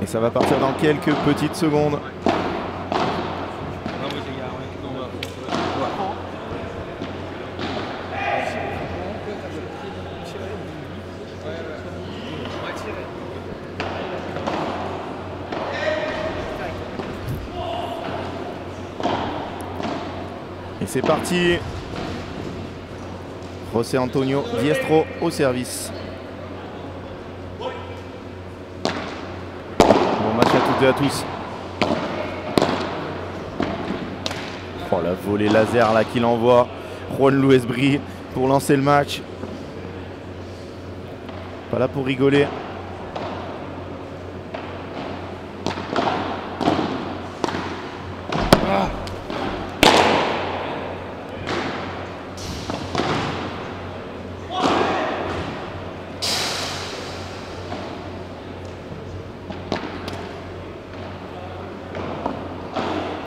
Et ça va partir dans quelques petites secondes. Et c'est parti. José Antonio Diestro au service. Bon match à toutes et à tous. Oh la volée laser là qu'il envoie. Juan Luis Bri pour lancer le match. Pas là pour rigoler.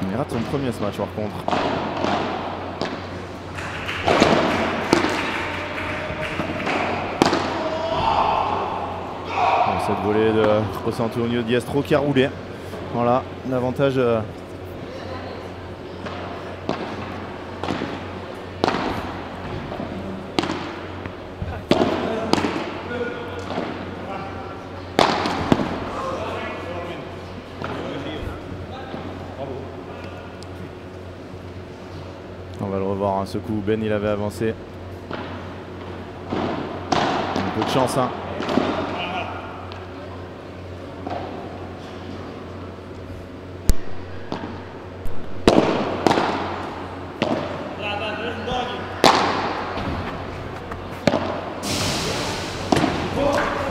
Il rate son premier ce match par contre. Cette volée de José Antonio Diestro qui a roulé. Voilà, l'avantage. On va le revoir, hein, ce coup. Ben il avait avancé. Un peu de chance, hein.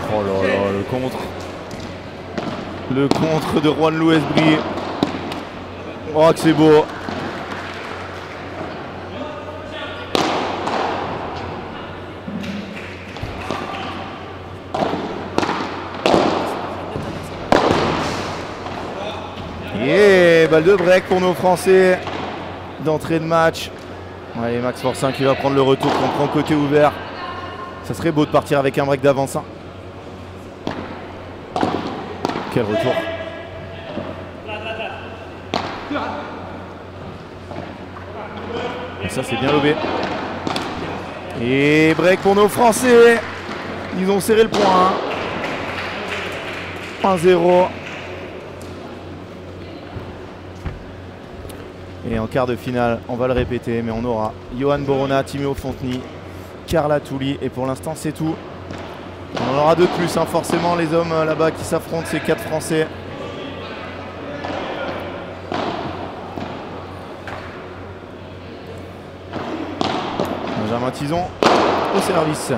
Oh là là, le contre. Le contre de Juan Luis Bri. Oh que c'est beau. Et balle de break pour nos Français d'entrée de match. Allez, Max Forcin qui va prendre le retour contre côté ouvert. Ça serait beau de partir avec un break d'avance. Hein. Quel retour. Et ça c'est bien lobé. Et break pour nos Français. Ils ont serré le point. 1-0. Et en quart de finale, on va le répéter, mais on aura Johan Borona, Timéo Fonteny, Carla Touli. Et pour l'instant, c'est tout. On en aura deux de plus, hein, forcément, les hommes là-bas qui s'affrontent, ces 4 Français. Benjamin Tison au service.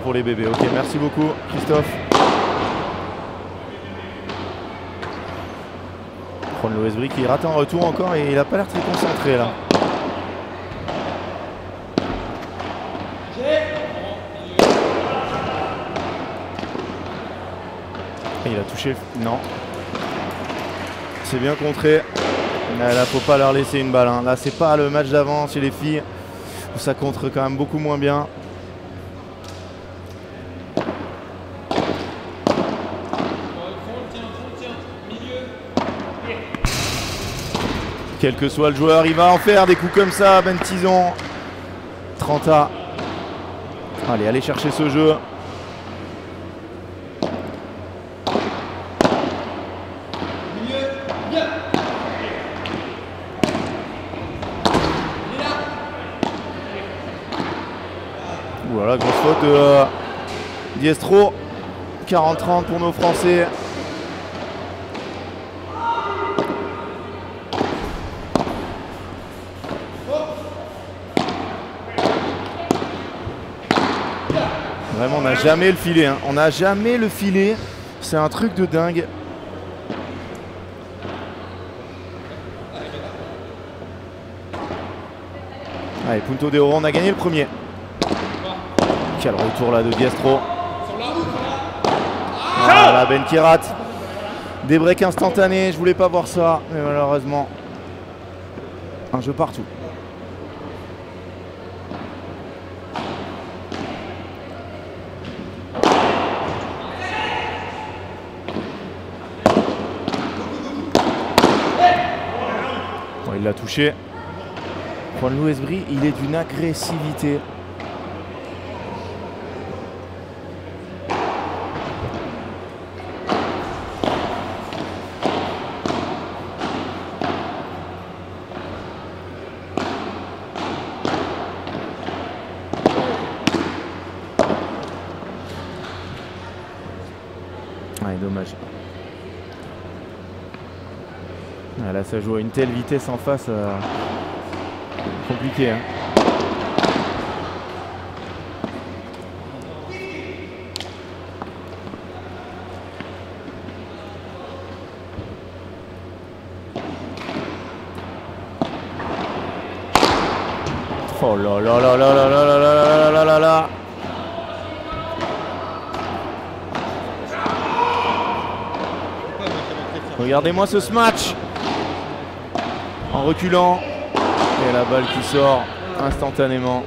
Pour les bébés. Ok, merci beaucoup Christophe. Juan Luis Bri qui rate un retour encore et il n'a pas l'air très concentré là. Et il a touché. Non. C'est bien contré. Là, faut pas leur laisser une balle. Hein. Là, c'est pas le match d'avant chez les filles où ça contre quand même beaucoup moins bien. Quel que soit le joueur, il va en faire des coups comme ça, Ben Tison. 30A. Allez, allez chercher ce jeu. Voilà, grosse faute de Diestro. 40-30 pour nos Français. Vraiment, on n'a jamais le filet. Hein. On n'a jamais le filet. C'est un truc de dingue. Allez, Punto de Oro, on a gagné le premier. Quel retour là de Diestro. Voilà, Ben qui rate. Des breaks instantanés. Je voulais pas voir ça, mais malheureusement. Un jeu partout. Bon, il l'a touché. Juan Esbri, il est d'une agressivité. Ouais, dommage. Ah, là, ça joue à une telle vitesse en face. Compliqué, hein. Oh là là là là là là là là là là là. Regardez-moi ce match. En reculant. Et la balle qui sort instantanément.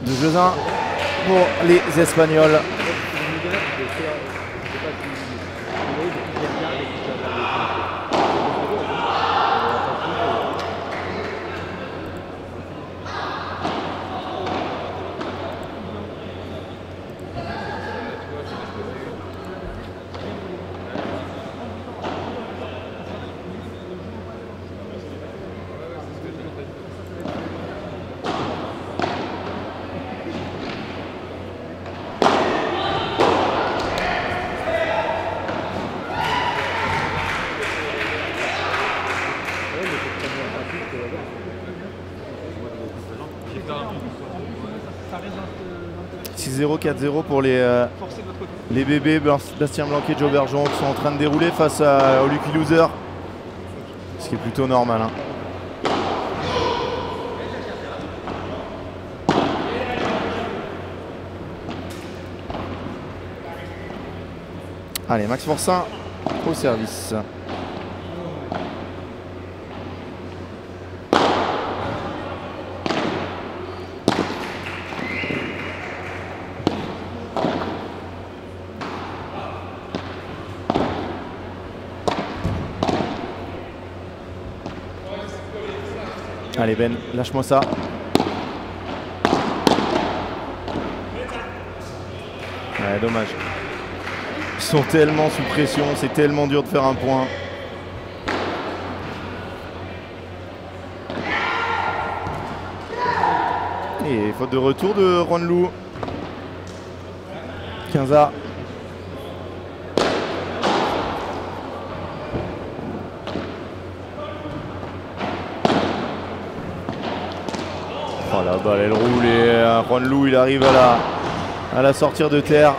De jeu 1 pour les Espagnols. « 4-0 pour les bébés Bastien Blanquet et Joe Bergeron qui sont en train de dérouler face au Lucky Loser. Ce qui est plutôt normal. Hein. Allez, Max Forçin au service. Allez Ben, lâche-moi ça. Ouais, dommage. Ils sont tellement sous pression, c'est tellement dur de faire un point. Et faute de retour de Ronlou. 15A. Oh, la balle elle roule et Ronlou il arrive à la sortir de terre.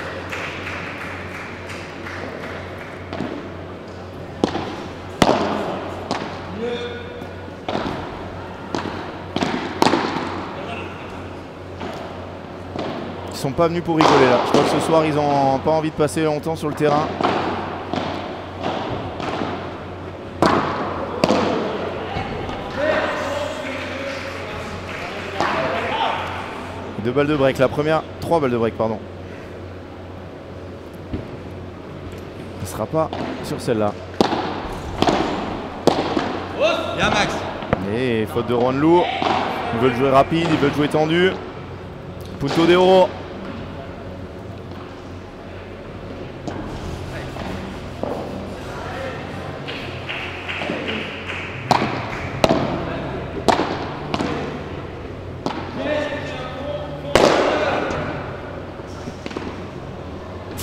Ils sont pas venus pour rigoler là. Je crois que ce soir ils ont pas envie de passer longtemps sur le terrain. Deux balles de break, la première, 3 balles de break, pardon. Il ne sera pas sur celle-là. Bien Max. Et faute de Ronlou. Ils veulent jouer rapide, ils veulent jouer tendu. Punto de Oro.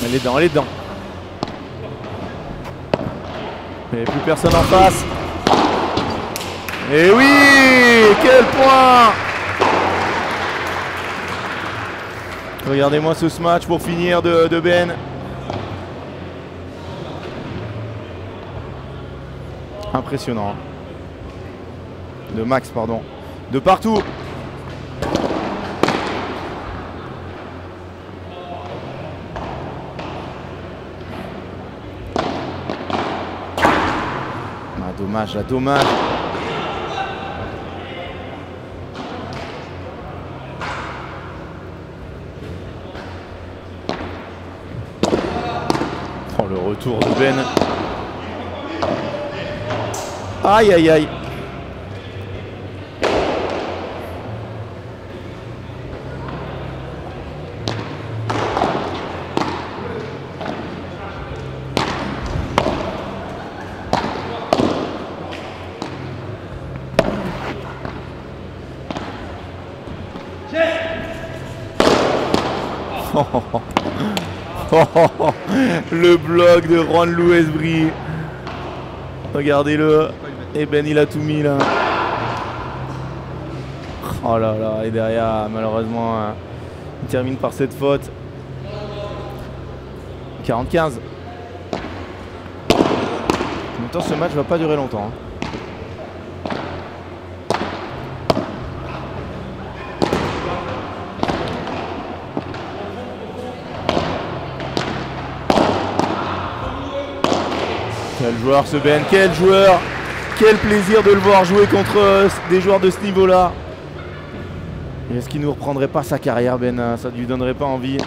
Elle est dedans, elle est dedans. Il n'y a plus personne en face. Et oui, quel point! Regardez-moi ce match pour finir de Ben. Impressionnant. De Max, pardon. De partout. dommage, là, dommage. Oh, le retour de Ben. Aïe, aïe, aïe. Le bloc de Juan Louesbry. Regardez-le. Et Ben il a tout mis là. Oh là là. Et derrière malheureusement il termine par cette faute. 40-15. En même temps ce match va pas durer longtemps. Quel joueur ce Ben, quel joueur! Quel plaisir de le voir jouer contre des joueurs de ce niveau-là. Est-ce qu'il ne nous reprendrait pas sa carrière, Ben? Ça ne lui donnerait pas envie.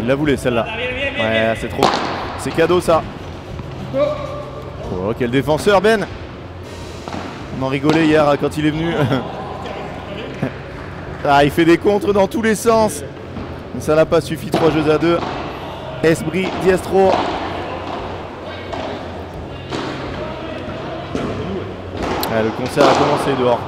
Il la voulait celle-là. Ouais, c'est trop. C'est cadeau ça. Oh, quel défenseur Ben. On en rigolait hier quand il est venu. Ah, il fait des contres dans tous les sens. Mais ça n'a pas suffi, 3 jeux à 2. Esbri, Diestro. Ah, le concert a commencé dehors.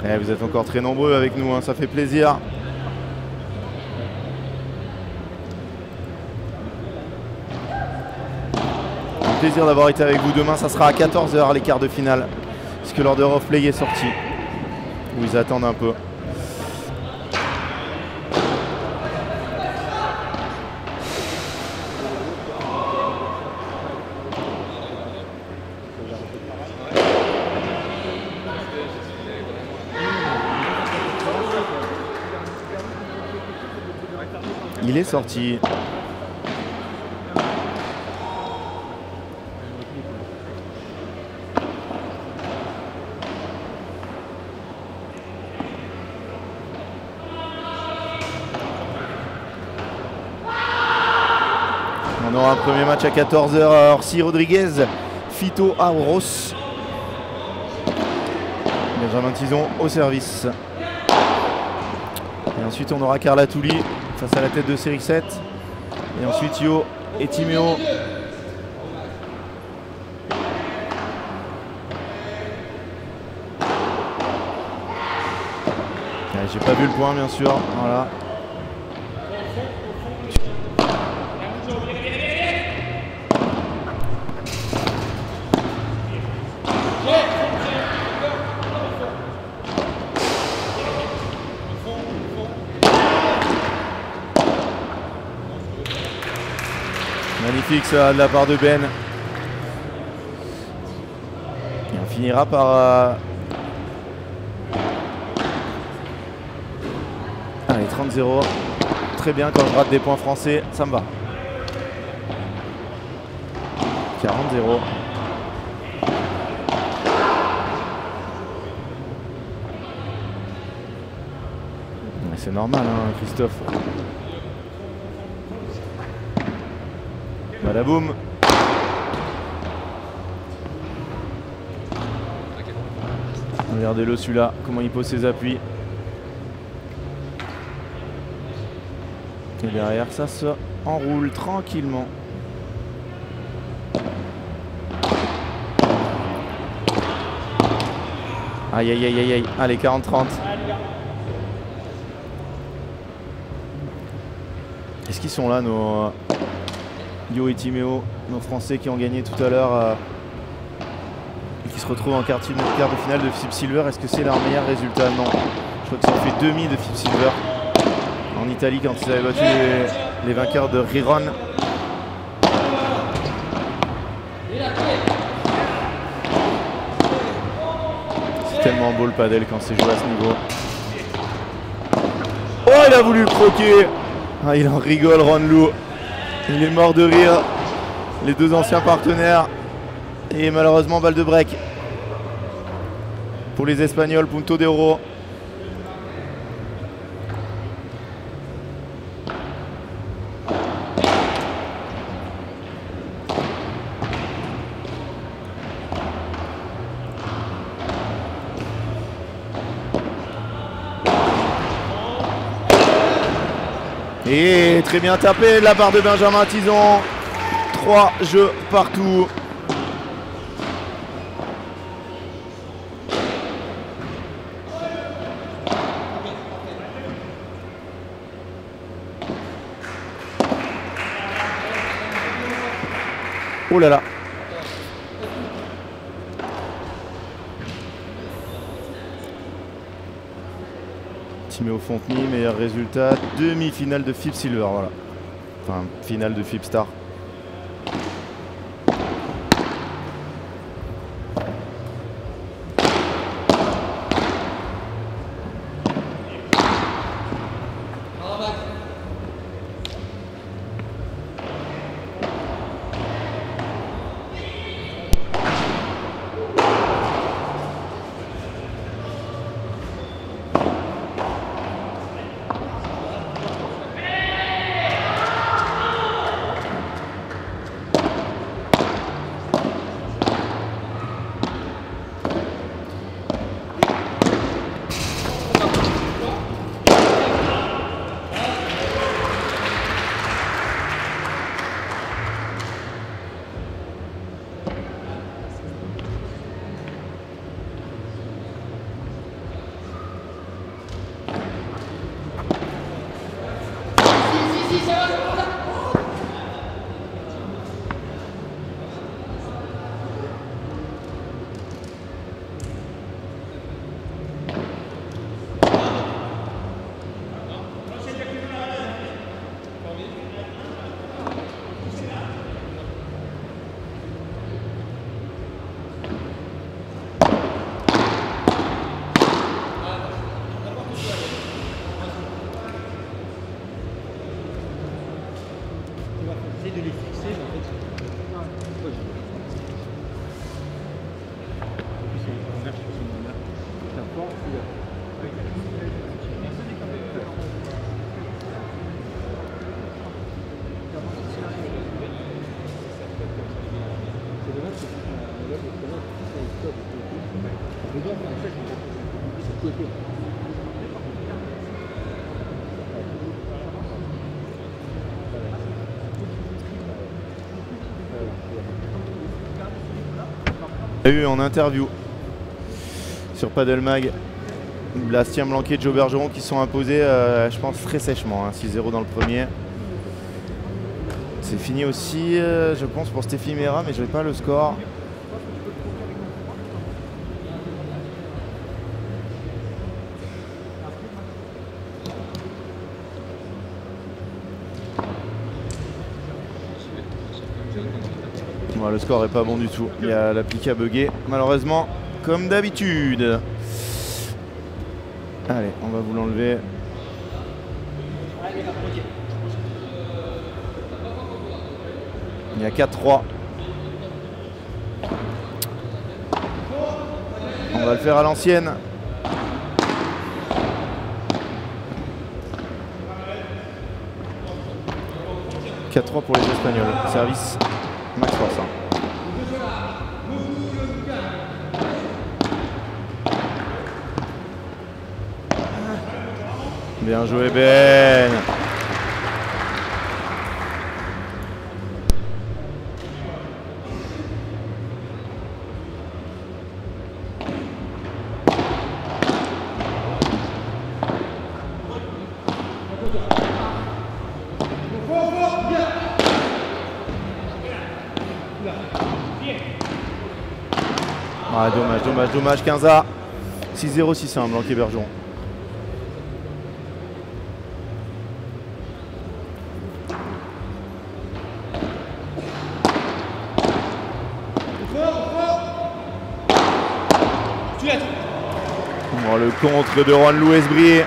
Eh, vous êtes encore très nombreux avec nous, hein, ça fait plaisir. Plaisir d'avoir été avec vous. Demain ça sera à 14 h les quarts de finale puisque l'Order of Play est sorti, où ils attendent un peu. Il est sorti. On aura un premier match à 14 h. Orsi Rodriguez, Fito Auros. Benjamin Tison au service. Et ensuite on aura Carla Touli face à la tête de série 7. Et ensuite Yo et Timéo. J'ai pas vu le point bien sûr. Voilà. Magnifique ça de la part de Ben. Et on finira par... Allez, 30-0. Très bien, quand je rate des points français, ça me va. 40-0. C'est normal, hein, Christophe. Badaboum. Regardez-le celui-là, comment il pose ses appuis. Et derrière ça se enroule tranquillement. Aïe aïe aïe aïe aïe. Allez, 40-30. Est-ce qu'ils sont là nos Yo et Timéo, nos Français qui ont gagné tout à l'heure et qui se retrouvent en quart de finale de FIP Silver? Est-ce que c'est leur meilleur résultat? Non. Je crois qu'ils ont fait demi de FIP Silver en Italie quand ils avaient battu les vainqueurs de Riron. tellement beau le padel quand c'est joué à ce niveau. Oh, il a voulu croquer. Ah, il en rigole, Ronlou. Il est mort de rire. Les deux anciens partenaires. Et malheureusement, balle de break. Pour les Espagnols, Punto de Oro. Et très bien tapé de la part de Benjamin Tison. 3 jeux partout. Oh là là. Timéo Fonteny, meilleur résultat, demi-finale de FIP Silver, voilà. Enfin, finale de FIP Star. De les fixer, mais en fait, c'est eu en interview sur Padel Mag Bastien Blanquet et Joe Bergeron qui sont imposés je pense très sèchement, hein, 6-0 dans le premier. C'est fini aussi je pense pour Stéphie Mera, mais je n'ai pas le score. Le score est pas bon du tout. Il y a l'appli à bugger, malheureusement, comme d'habitude. Allez, on va vous l'enlever. Il y a 4-3. On va le faire à l'ancienne. « 4-3 pour les Espagnols. Service Max Force. Bien joué Ben. Ah, dommage, 15A. 6-0, 6-1, Blanquet Bergeron. Oh, le contre de Juan Luis Brié.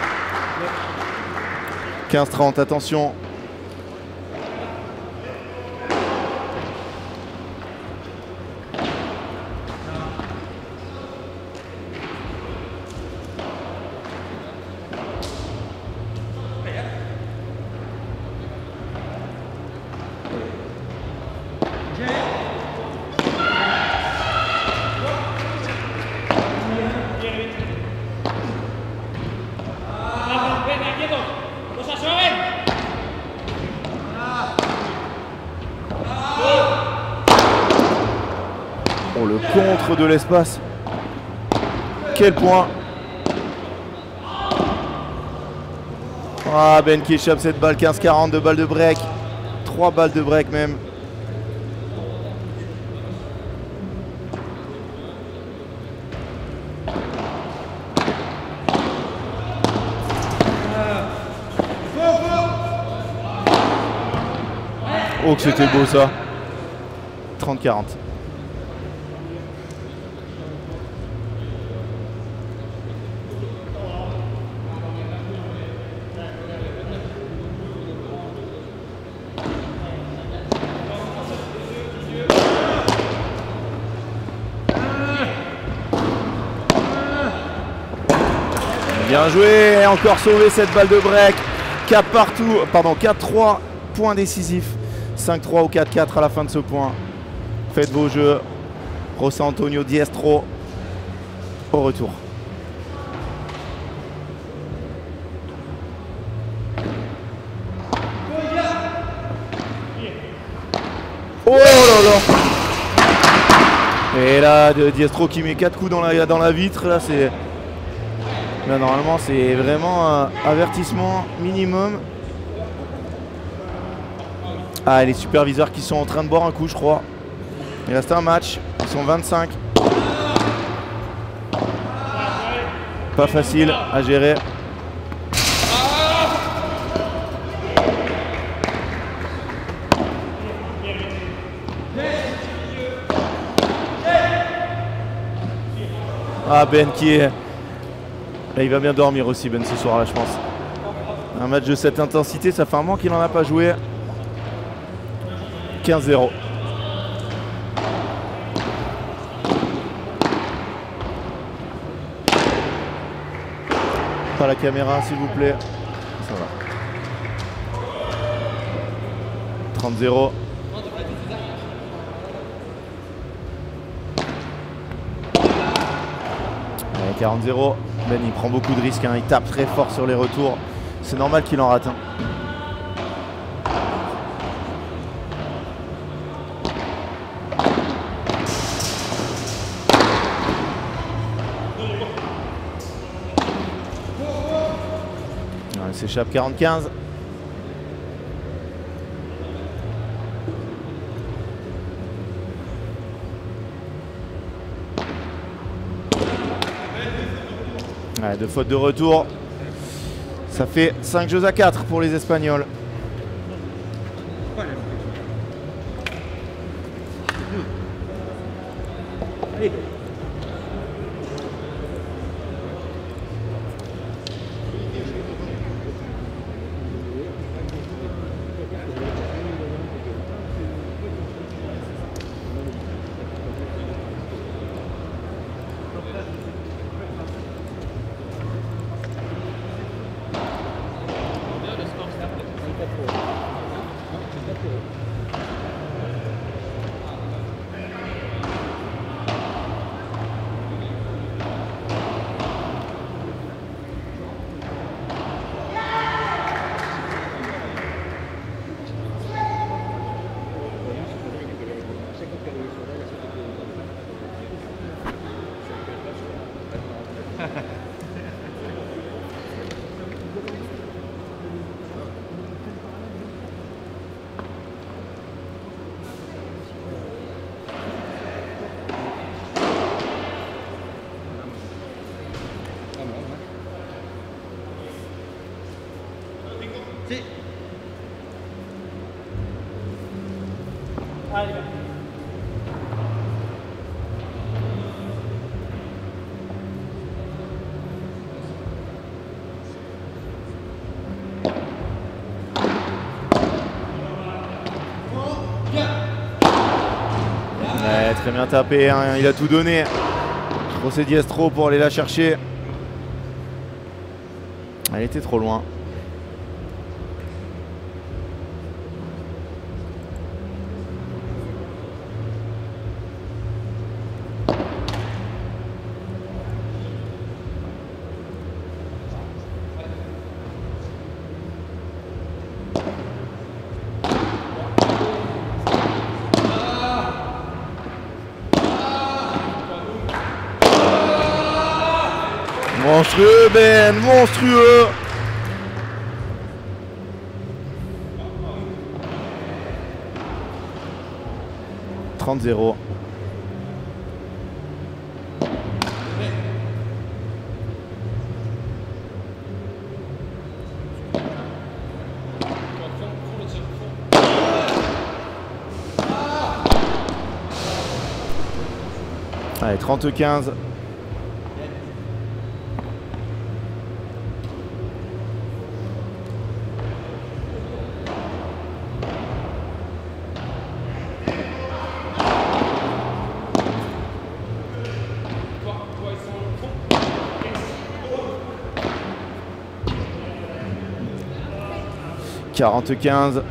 15-30, attention. Oh, le contre de l'espace. Quel point. Ah, Ben qui échappe cette balle. 15-40, 2 balles de break. 3 balles de break même. Oh, que c'était beau ça. 30-40. Bien joué, et encore sauvé cette balle de break. 4 partout, pardon, 4-3, point décisif. 5-3 ou 4-4 à la fin de ce point. Faites vos jeux. José Antonio Diestro au retour. Oh là là. Et là, Diestro qui met 4 coups dans la vitre. Là, c'est... Là, normalement, c'est vraiment un avertissement minimum. Ah, les superviseurs qui sont en train de boire un coup, je crois. Il reste un match. Ils sont 25. Pas facile à gérer. Ah, Ben qui est... Là, il va bien dormir aussi, Ben, ce soir-là, je pense. Un match de cette intensité, ça fait un moment qu'il n'en a pas joué. 15-0. Pas la caméra, s'il vous plaît. Ça va. 30-0. Allez, 40-0. Ben, il prend beaucoup de risques, hein. Il tape très fort sur les retours. C'est normal qu'il en rate un. Il s'échappe 40-15. Ouais, 2 fautes de retour. Ça fait 5 jeux à 4 pour les Espagnols. Allez. Si. Allez. Très bien tapé, hein, il a tout donné. José Diestro pour aller la chercher. Elle était trop loin. Monstrueux Ben, monstrueux. « 30-0. Allez, 30-15. « 40-15. »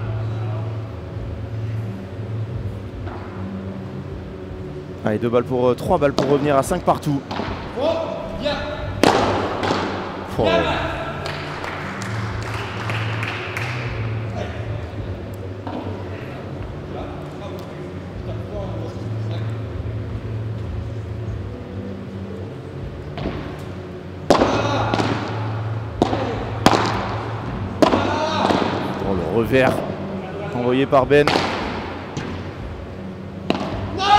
Allez, 3 balles pour revenir à 5 partout. Oh. Le revers envoyé par Ben.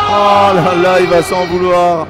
Oh là là, il va s'en vouloir.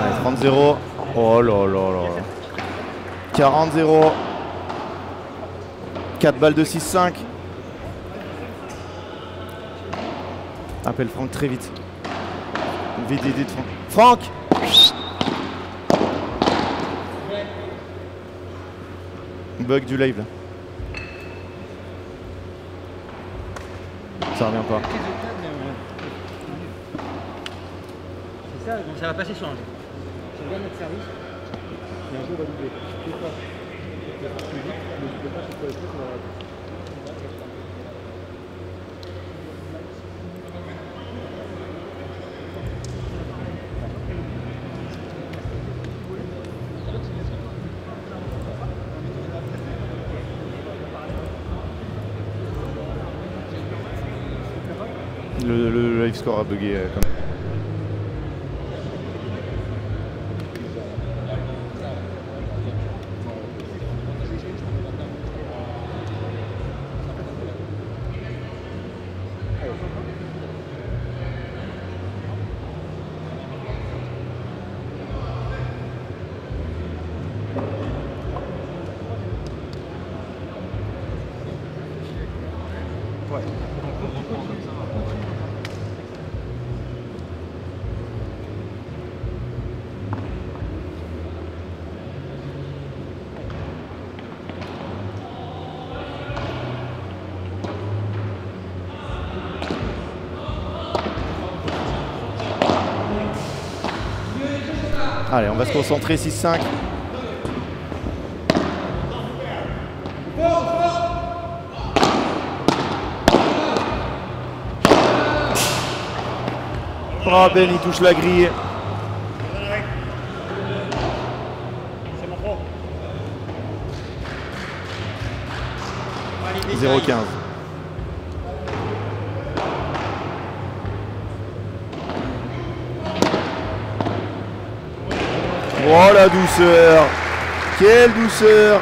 Allez, 30-0. Oh là là là. 40-0. 4 balles de 6-5. Appelle Franck très vite. Vite, vite, vite, Franck. Bug du live là. Ça revient pas. C'est ça, donc ça va passer sur un jeu. Tu regardes notre service, et un jeu va doubler. Tu fais pas. Tu vas plus vite, mais tu peux pas sur le truc, on va rater. Le live score a bugué comme... Ouais. Allez, on va se concentrer, 6-5. Oh, Ben, il touche la grille. C'est mon pro. 0-15. Oh la douceur. Quelle douceur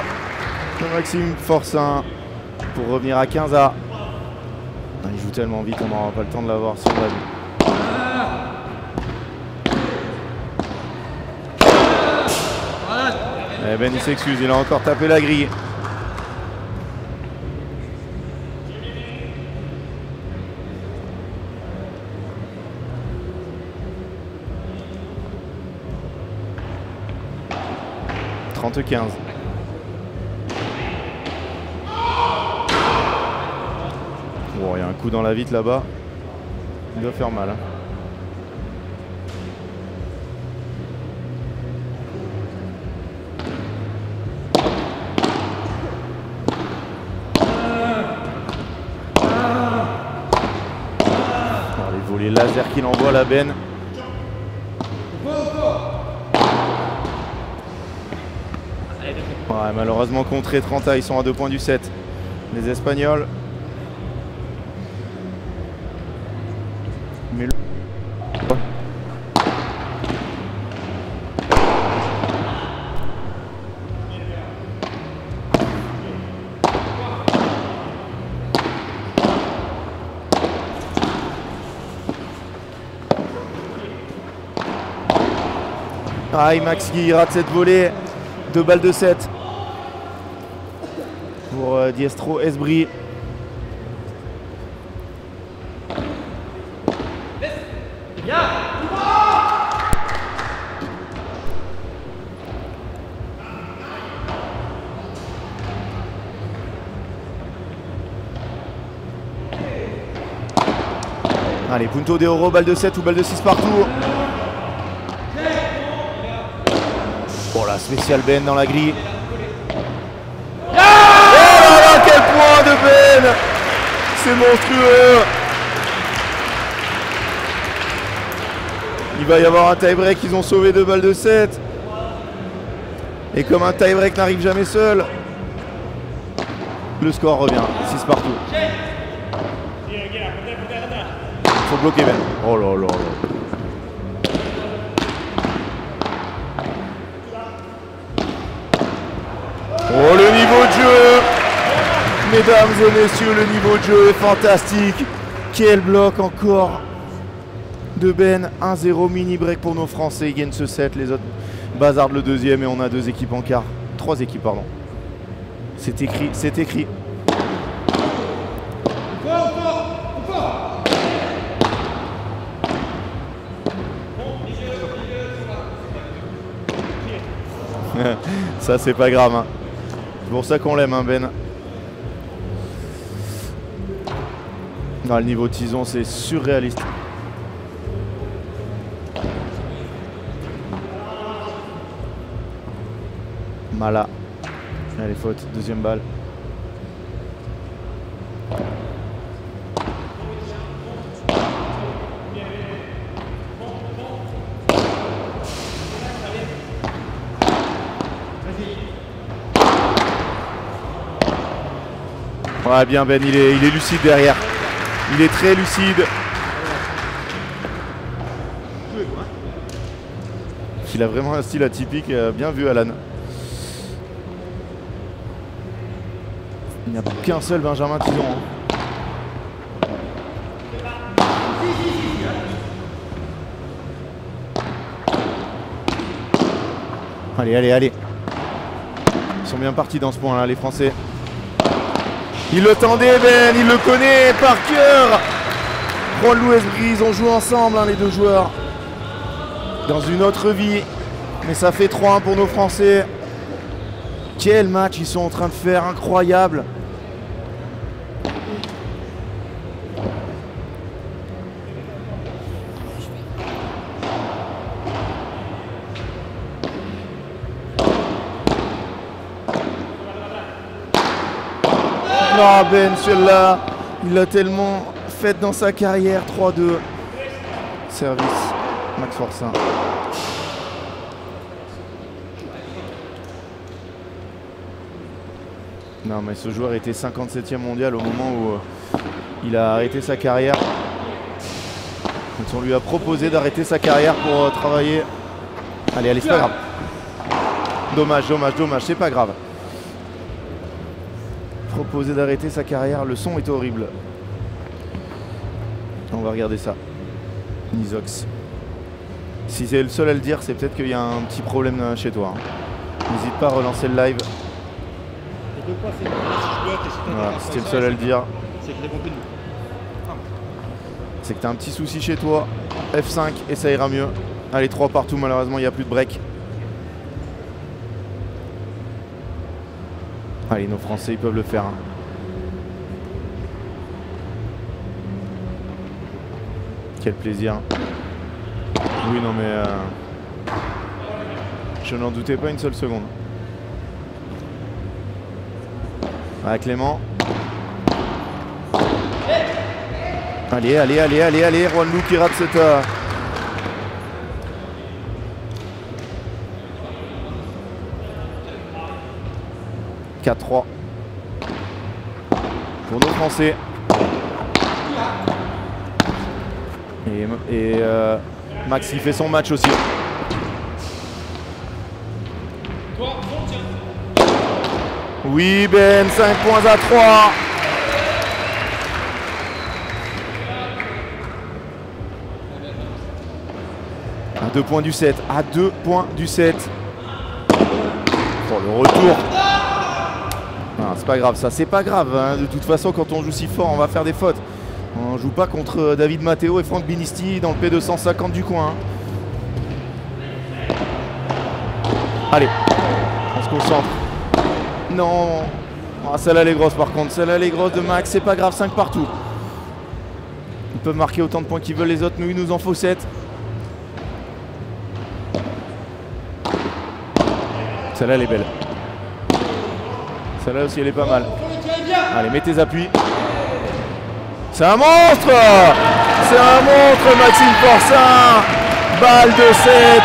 de Maxime Forçin pour revenir à 15A. Il joue tellement vite, on n'aura pas le temps de l'avoir si on l'a vu. Et Ben il s'excuse, il a encore tapé la grille. « 30-15. » Bon, il y a un coup dans la vitre là-bas. Il doit faire mal. Hein. Alors, les volets laser qu'il envoie la Ben. Ouais, malheureusement contré 30, ils sont à 2 points du 7. Les Espagnols. Mais le... Aïe, Max qui rate cette volée. 2 balles de 7 pour Diestro Esbri. Allez, Punto de Oro, balle de 7 ou balle de 6 partout. Oh la spéciale Ben dans la grille. Oh là là, quel point de Ben! C'est monstrueux! Il va y avoir un tie-break, ils ont sauvé 2 balles de 7. Et comme un tie-break n'arrive jamais seul, le score revient, 6 partout. Faut bloquer Ben. Oh là là là. Oh, le niveau de jeu! Mesdames et messieurs, le niveau de jeu est fantastique. Quel bloc encore de Ben. 1-0 mini break pour nos Français. Ils gagnent ce set. Les autres bazardent le deuxième et on a 2 équipes en quart. 3 équipes, pardon. C'est écrit, c'est écrit. Ça, c'est pas grave. Hein. C'est pour ça qu'on l'aime, hein, Ben. Non, le niveau de Tison, c'est surréaliste. Mala. Allez, faute. Deuxième balle. Ouais, bien Ben, il est lucide derrière. Il est très lucide. Il a vraiment un style atypique. Bien vu, Alan. Il n'y a qu'un seul Benjamin Tison. Hein. Allez, allez, allez. Ils sont bien partis dans ce point-là, les Français. Il le tendait, Ben, il le connaît par cœur. Juan Esbri, ils ont joué ensemble, hein, les 2 joueurs. Dans une autre vie. Mais ça fait 3-1 pour nos Français. Quel match ils sont en train de faire, incroyable. Non, Ben, celui-là, il l'a tellement fait dans sa carrière. 3-2. Service, Max Forçin. Non, mais ce joueur était 57e mondial au moment où il a arrêté sa carrière. Donc on lui a proposé d'arrêter sa carrière pour travailler. Allez, allez, c'est pas grave. Dommage, dommage, dommage, c'est pas grave. Proposé d'arrêter sa carrière, le son est horrible. On va regarder ça. Nizox. Si c'est le seul à le dire, c'est peut-être qu'il y a un petit problème chez toi. N'hésite pas à relancer le live. Voilà, si t'es le seul à le dire. C'est que t'as un petit souci chez toi. F5 et ça ira mieux. Allez, 3 partout, malheureusement il n'y a plus de break. Allez, nos Français ils peuvent le faire. Hein. Quel plaisir. Oui, non mais... je n'en doutais pas une seule seconde. Ah, Clément. Allez, allez, allez, allez, allez. Juan Lou qui rate cette... 4-3 pour nos Français. Et Max il fait son match aussi. Oui Ben, 5 points à 3. À 2 points du 7. À 2 points du 7. Pour le retour. C'est pas grave, ça c'est pas grave. Hein. De toute façon, quand on joue si fort, on va faire des fautes. On joue pas contre David Matteo et Franck Binisti dans le P250 du coin. Allez, on se concentre. Non. Ah, celle-là elle est grosse par contre. Celle-là elle est grosse de Max, c'est pas grave, 5 partout. Ils peuvent marquer autant de points qu'ils veulent les autres. Nous, il nous en faut 7. Celle-là elle est belle. Celle-là aussi elle est pas mal. Allez, mets tes appuis. C'est un monstre. C'est un monstre, Maxime Forçat. Balle de 7.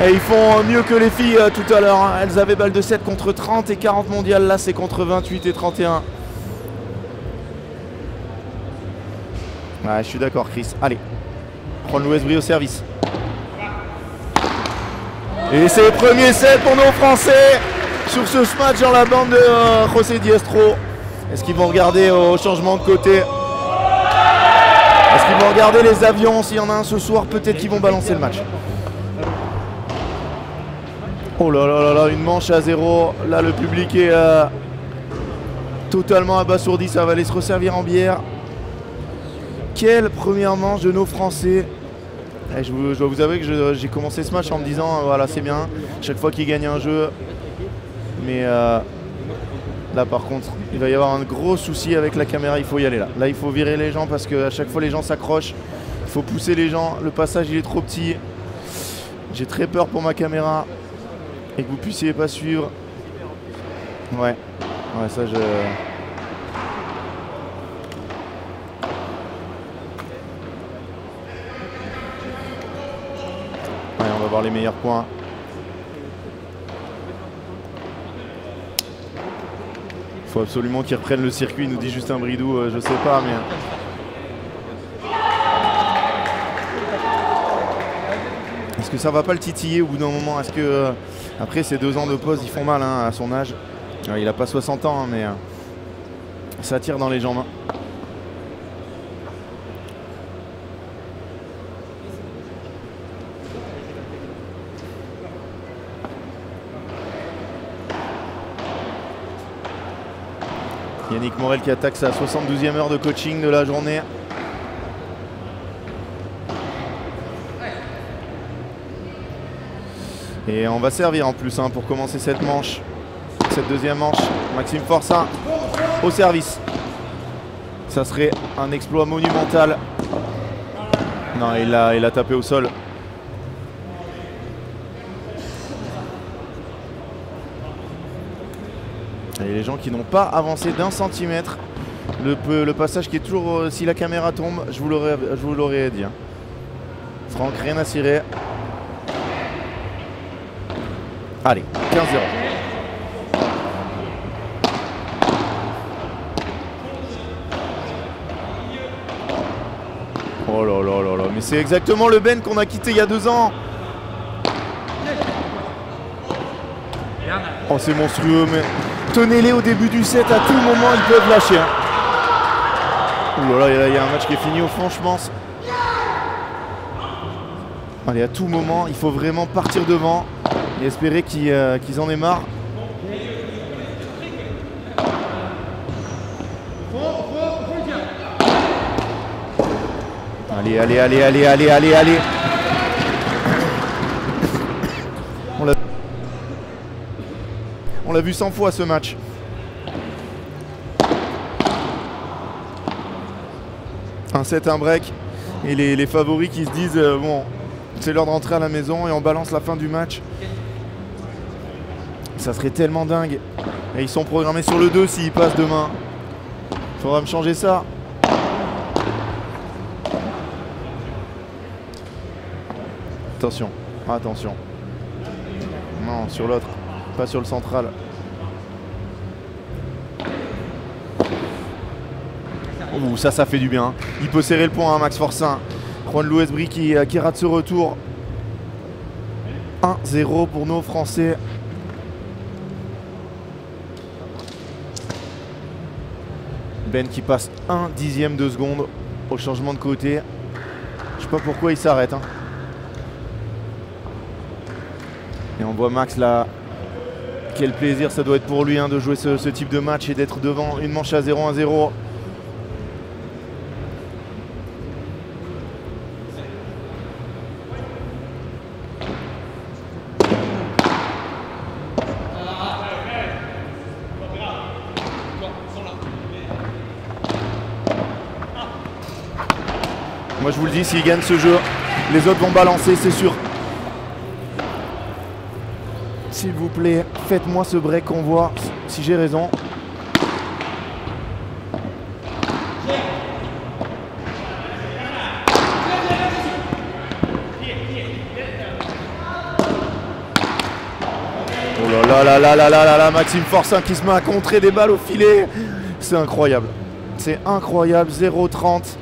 Et ils font mieux que les filles tout à l'heure. Hein. Elles avaient balle de 7 contre 30 et 40 mondiales. Là, c'est contre 28 et 31. Ouais, je suis d'accord, Chris. Allez. Juan Luis Brie au service. Et c'est le premier set pour nos Français sur ce match dans la bande de José Diestro. Est-ce qu'ils vont regarder au changement de côté? Est-ce qu'ils vont regarder les avions? S'il y en a un ce soir, peut-être qu'ils vont balancer le match. Oh là là là là, une manche à 0. Là, le public est totalement abasourdi. Ça va aller se resservir en bière. Quelle première manche de nos Français. Et je dois vous avouer que j'ai commencé ce match en me disant, voilà, c'est bien. Chaque fois qu'ils gagnent un jeu. Mais là, par contre, il va y avoir un gros souci avec la caméra. Il faut y aller là. Là, il faut virer les gens parce qu'à chaque fois, les gens s'accrochent. Il faut pousser les gens. Le passage, il est trop petit. J'ai très peur pour ma caméra. Et que vous puissiez pas suivre. Ouais. Ouais, ça, je... Ouais, on va voir les meilleurs points. Il faut absolument qu'ils reprennent le circuit, nous dit Justin Bridou, je sais pas, mais... Est-ce que ça va pas le titiller au bout d'un moment? Est-ce que... Après, ces 2 ans de pause, ils font mal hein, à son âge. Alors, il a pas 60 ans, hein, mais... ça tire dans les jambes. Hein. Yannick Morel qui attaque sa 72e heure de coaching de la journée. Et on va servir en plus hein, pour commencer cette manche. Cette deuxième manche. Maxime Forçat au service. Ça serait un exploit monumental. Non, il a tapé au sol. Et les gens qui n'ont pas avancé d'1 centimètre. Le passage qui est toujours... si la caméra tombe, je vous l'aurais dit. Hein. Franck, rien à cirer. Allez, 15-0. Oh là là là là, mais c'est exactement le Ben qu'on a quitté il y a 2 ans. Oh, c'est monstrueux, mais tenez-les au début du set, à tout moment ils peuvent lâcher. Hein. Ouh là là, il y a un match qui est fini au fond, je pense. Allez, à tout moment, il faut vraiment partir devant et espérer qu'ils en aient marre. Allez, allez, allez, allez, allez, allez, allez. On l'a vu 100 fois ce match. Un set, un break. Et les favoris qui se disent bon, c'est l'heure de rentrer à la maison et on balance la fin du match. Ça serait tellement dingue. Et ils sont programmés sur le 2 s'ils passent demain. Faudra me changer ça. Attention, attention. Non, sur l'autre, pas sur le central. Ouh, ça fait du bien. Il peut serrer le point, hein, Max Forcin. Juan Luis Bri qui rate ce retour. 1-0 pour nos Français. Ben qui passe 1/10 de seconde au changement de côté. Je sais pas pourquoi il s'arrête. Hein. Et on voit Max là. Quel plaisir ça doit être pour lui hein, de jouer ce type de match et d'être devant une manche à 0-1-0. Moi je vous le dis, s'il gagne ce jeu, les autres vont balancer, c'est sûr. S'il vous plaît, faites-moi ce break qu'on voit, si j'ai raison. Oh là là là là là là là là, Maxime Forcin qui se met à contrer des balles au filet. C'est incroyable. C'est incroyable, 0-30.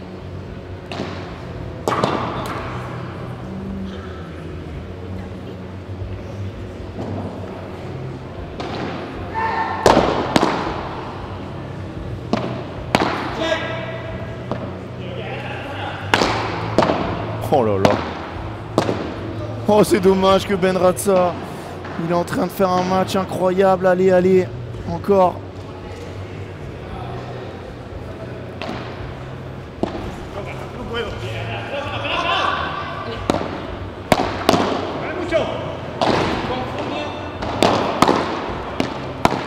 Oh là là. Oh c'est dommage que Ben Ratza, il est en train de faire un match incroyable. Allez, allez, encore.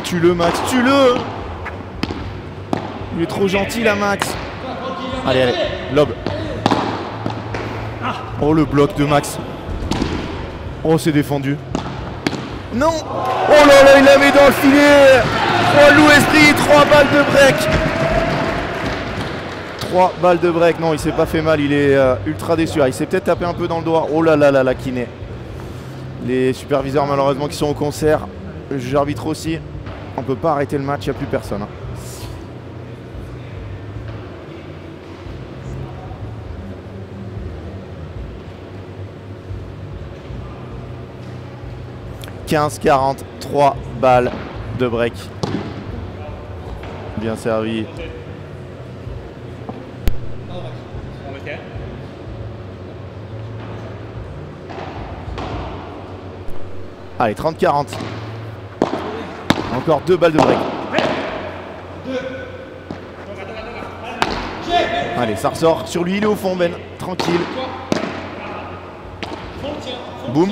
Tue-le Max, tue-le. Il est trop gentil là Max. Allez, allez, lob. Oh le bloc de Max. Oh c'est défendu. Non. Oh là là, il la met dans le filet. Oh Louis, 3 balles de break. 3 balles de break. Non, il s'est pas fait mal, il est ultra déçu. Ah, il s'est peut-être tapé un peu dans le doigt. Oh là là là là, kiné. Les superviseurs malheureusement qui sont au concert. Le juge arbitre aussi. On peut pas arrêter le match, il n'y a plus personne. Hein. « 15-40, 3 balles de break. » Bien servi. Allez, 30-40. Encore 2 balles de break. Allez, ça ressort. Sur lui, il est au fond, Ben. Tranquille. Boum.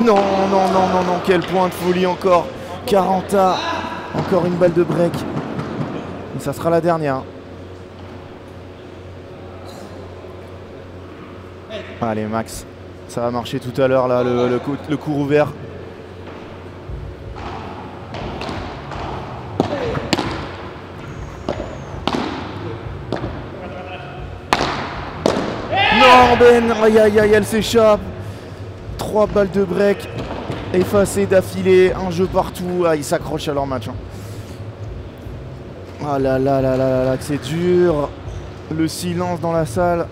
Non, non, non, non, non. Quel point de folie encore. 40 à. Encore une balle de break. Et ça sera la dernière. Allez Max, ça va marcher tout à l'heure là, le cours ouvert. Non Ben, aïe aïe aïe, elle s'échappe. 3 balles de break, effacées d'affilée, un jeu partout. Ah, ils s'accrochent à leur match. Hein. Ah là là là là là, que c'est dur. Le silence dans la salle.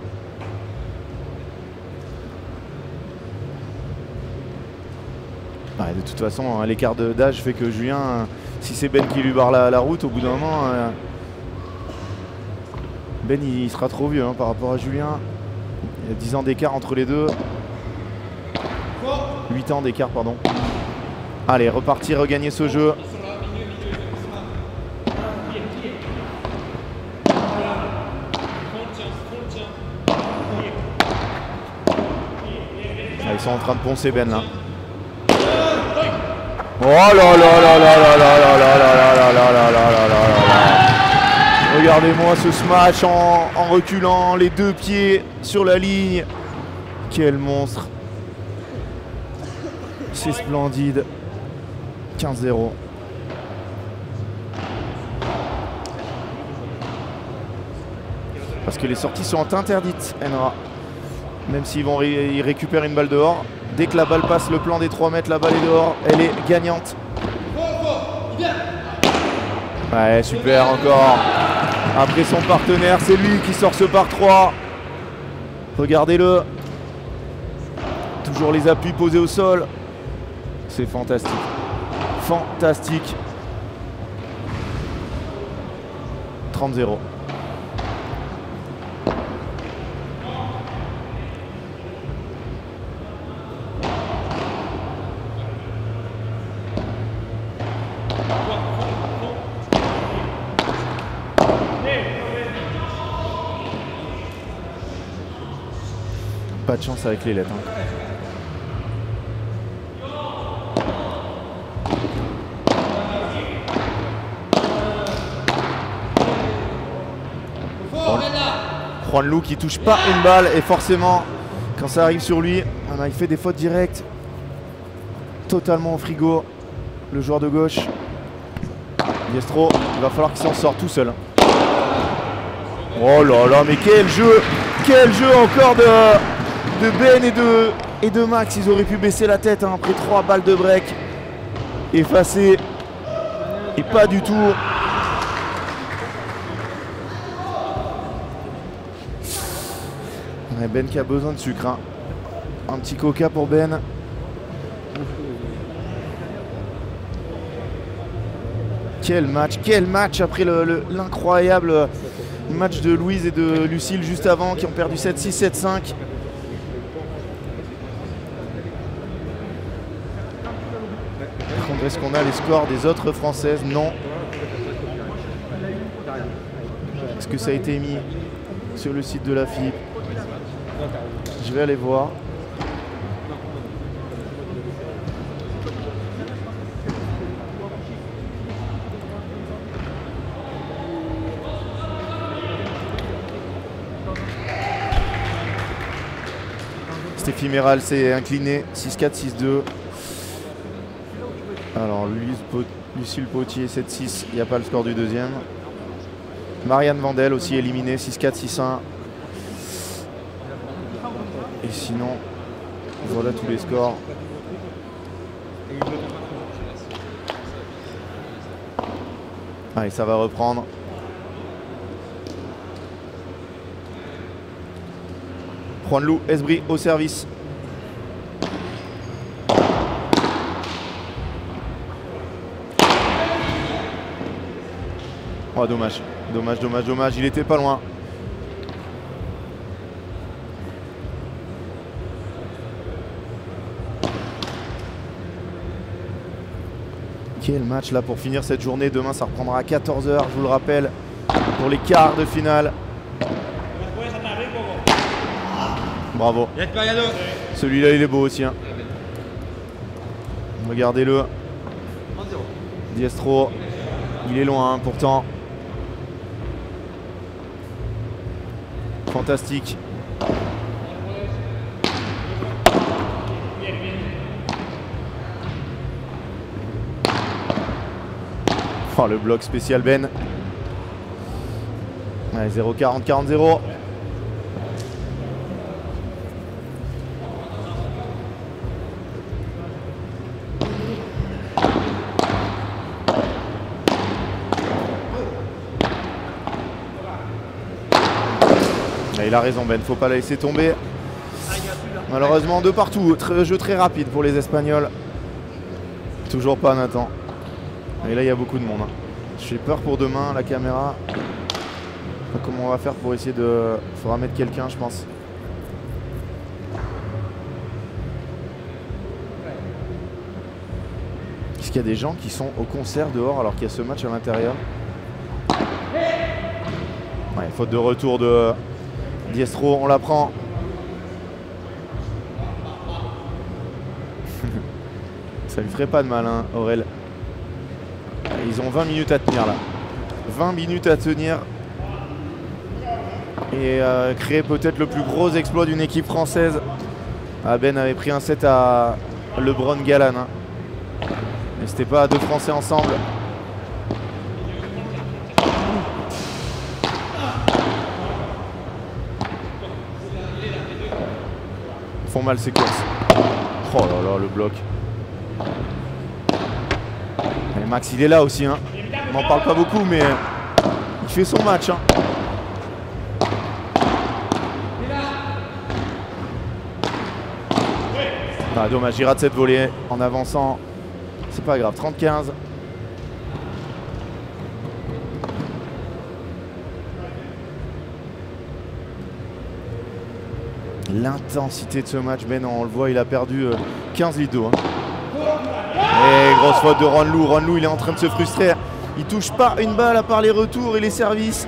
Ouais, de toute façon, hein, l'écart d'âge fait que Julien, si c'est Ben qui lui barre la route, au bout d'un moment, Ben il sera trop vieux hein, par rapport à Julien. Il y a 10 ans d'écart entre les deux. 8 ans d'écart, pardon. Allez, repartir, regagner ce jeu. Ah, ils sont en train de poncer Ben là. Oh là là là là là là là là là là là là là là. Regardez-moi ce smash en reculant, les deux pieds sur la ligne. Quel monstre. C'est splendide. 15-0. Parce que les sorties sont interdites, NRA. Même s'ils vont ils récupèrent une balle dehors. Dès que la balle passe le plan des 3 mètres, la balle est dehors. Elle est gagnante. Ouais, super encore. Après son partenaire, c'est lui qui sort ce par 3. Regardez-le. Toujours les appuis posés au sol. C'est fantastique. Fantastique. 30-0. Pas de chance avec les lettres. Hein. Juan Lou qui touche pas une balle et forcément quand ça arrive sur lui, il fait des fautes directes. Totalement au frigo. Le joueur de gauche. Diestro, il va falloir qu'il s'en sorte tout seul. Oh là là, mais quel jeu! Quel jeu encore de Ben et de Max. Ils auraient pu baisser la tête hein, après 3 balles de break. Effacées. Et pas du tout. Ouais, Ben qui a besoin de sucre. Hein. Un petit coca pour Ben. Quel match après l'incroyable match de Louise et de Lucille juste avant qui ont perdu 7-6, 7-5. Est-ce qu'on a les scores des autres françaises? Non. Est-ce que ça a été mis sur le site de la FIP? Je vais aller voir. Stéphie Méral s'est incliné 6-4, 6-2. Alors Lucille Potier 7-6, il n'y a pas le score du deuxième. Marianne Vandel aussi éliminée 6-4, 6-1. Et sinon, voilà tous les scores. Allez, ça va reprendre. Juanlou Esbri au service. Oh dommage, dommage, il était pas loin. Quel match là pour finir cette journée. Demain ça reprendra à 14 h, je vous le rappelle, pour les quarts de finale. Bravo. Celui-là il est beau aussi. Hein. Regardez-le. Diestro, il est loin hein, pourtant. Fantastique. Oh, le bloc spécial Ben. Allez, 0-40, 40-0. Il a raison Ben, faut pas la laisser tomber. Malheureusement de partout, jeu très rapide pour les Espagnols. Toujours pas Nathan. Et là il y a beaucoup de monde. Hein. J'ai peur pour demain, la caméra. Enfin, comment on va faire pour essayer de... Faudra mettre quelqu'un je pense. Est-ce qu'il y a des gens qui sont au concert dehors alors qu'il y a ce match à l'intérieur? Ouais, faute de retour de Diestro, on la prend. Ça lui ferait pas de mal, hein, Aurel. Ils ont 20 minutes à tenir là. 20 minutes à tenir. Et créer peut-être le plus gros exploit d'une équipe française. Ah, Ben avait pris un set à LeBron Galan. Hein. Mais c'était pas deux Français ensemble. Ils font mal ces courses. Oh là là, le bloc. Et Max, il est là aussi. Hein. On n'en parle pas beaucoup, mais il fait son match. Hein. Ah, dommage, il rate cette volée en avançant. C'est pas grave, 30-15. L'intensité de ce match, Ben, on le voit, il a perdu 15 litres d'eau. Hein. Et grosse faute de Ronlou. Ronlou, il est en train de se frustrer. Il touche pas une balle à part les retours et les services.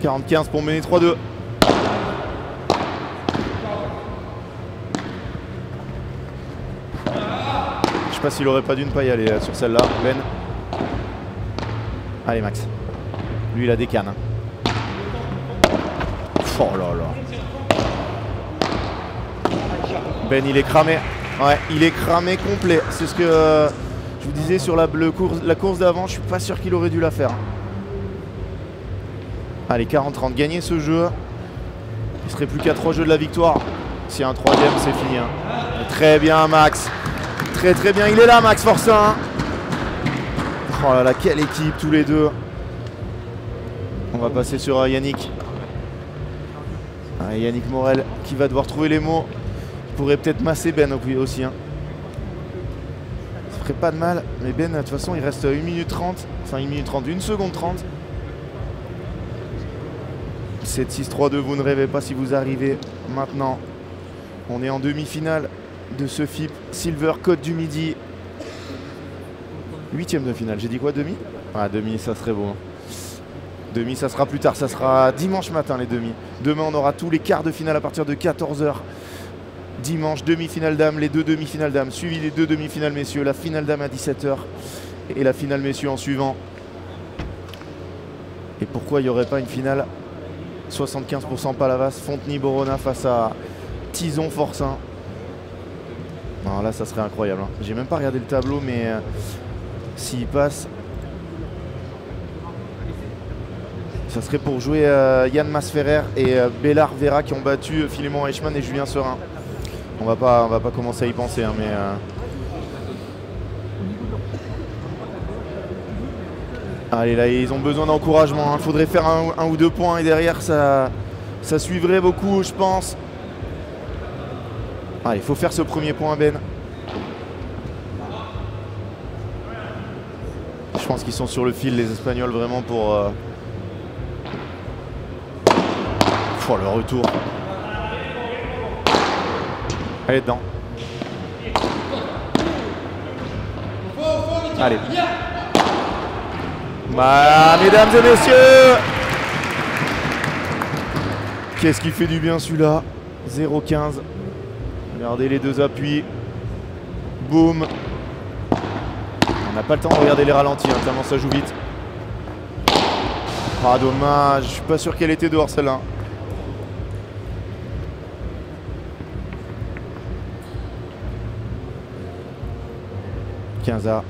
40-15 pour mener 3-2. Je sais pas s'il aurait pas dû ne pas y aller sur celle-là, Ben. Allez Max. Lui il a des cannes. Hein. Oh là là. Ben il est cramé. Ouais, il est cramé complet. C'est ce que je vous disais sur la course d'avant. Je suis pas sûr qu'il aurait dû la faire. Allez, 40-30. Gagner ce jeu. Il serait plus qu'à 3 jeux de la victoire. S'il y a un troisième, c'est fini. Hein. Très bien Max. Très très bien. Il est là Max Forçat. Hein. Oh là là, quelle équipe tous les deux. On va passer sur Yannick. Ah, Yannick Morel qui va devoir trouver les mots. Il pourrait peut-être masser Ben aussi. Hein. Ça ferait pas de mal. Mais Ben, de toute façon, il reste 1 minute 30. Enfin, 1 minute 30, 1 seconde 30. 7-6-3-2, vous ne rêvez pas si vous arrivez maintenant. On est en demi-finale de ce FIP Silver Côte du Midi. 8e de finale. J'ai dit quoi, demi? Ah, demi, ça serait beau. Demi, ça sera plus tard. Ça sera dimanche matin, les demi. Demain, on aura tous les quarts de finale à partir de 14 h. Dimanche, demi-finale dames, les 2 demi-finales dames, suivi les 2 demi-finales messieurs, la finale dame à 17 h et la finale messieurs en suivant. Et pourquoi il n'y aurait pas une finale 75% Palavas, Fontenay-Borona face à Tison-Forçat. Non, là, ça serait incroyable. Hein. J'ai même pas regardé le tableau, mais s'il passe, ça serait pour jouer Yann Masferrer et Bélard Vera qui ont battu Philémon Eichmann et Julien Serin. On va pas commencer à y penser, hein, mais allez, là, ils ont besoin d'encouragement. Il faudrait faire un ou 2 points et derrière, ça suivrait beaucoup, je pense. Allez, il faut faire ce premier point, Ben. Je pense qu'ils sont sur le fil, les Espagnols, vraiment pour... Oh, le retour. Allez, dedans. Allez. Bah, mesdames et messieurs, qu'est-ce qui fait du bien celui-là? 0-15. Regardez les 2 appuis. Boum. On n'a pas le temps de regarder les ralentis, hein, tellement ça joue vite. Ah, dommage. Je suis pas sûr qu'elle était dehors celle-là. A.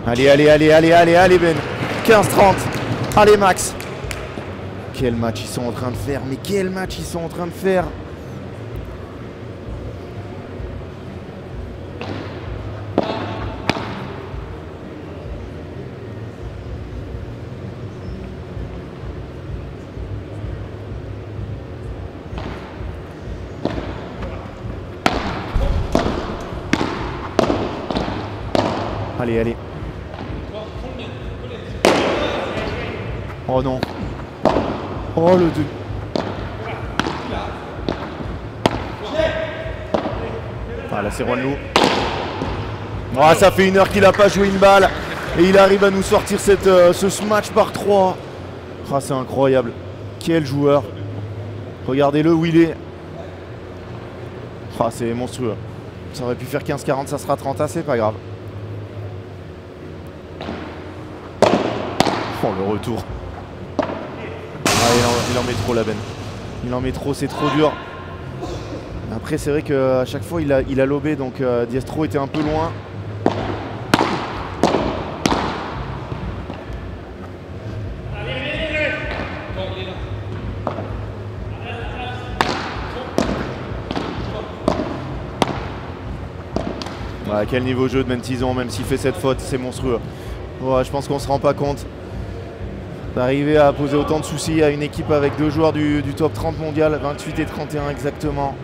Allez, allez, allez, allez, allez, allez, Ben. 15-30. Allez, Max. Quel match ils sont en train de faire. Mais quel match ils sont en train de faire. Allez, allez. Oh non. Oh le 2. Ah là c'est Juanlou. Oh, ça fait 1 heure qu'il n'a pas joué une balle. Et il arrive à nous sortir ce match par 3. Ah, c'est incroyable. Quel joueur. Regardez-le où il est. Ah, c'est monstrueux. Ça aurait pu faire 15-40, ça sera 30, c'est pas grave. Oh le retour. Ah, il en met trop la benne. Il en met trop, c'est trop dur. Après c'est vrai qu'à chaque fois il a lobé, donc Diestro était un peu loin. Ouais, quel niveau jeu de Mentizon, même s'il fait cette faute, c'est monstrueux. Ouais, je pense qu'on se rend pas compte d'arriver à poser autant de soucis à une équipe avec 2 joueurs du top 30 mondial, 28 et 31 exactement.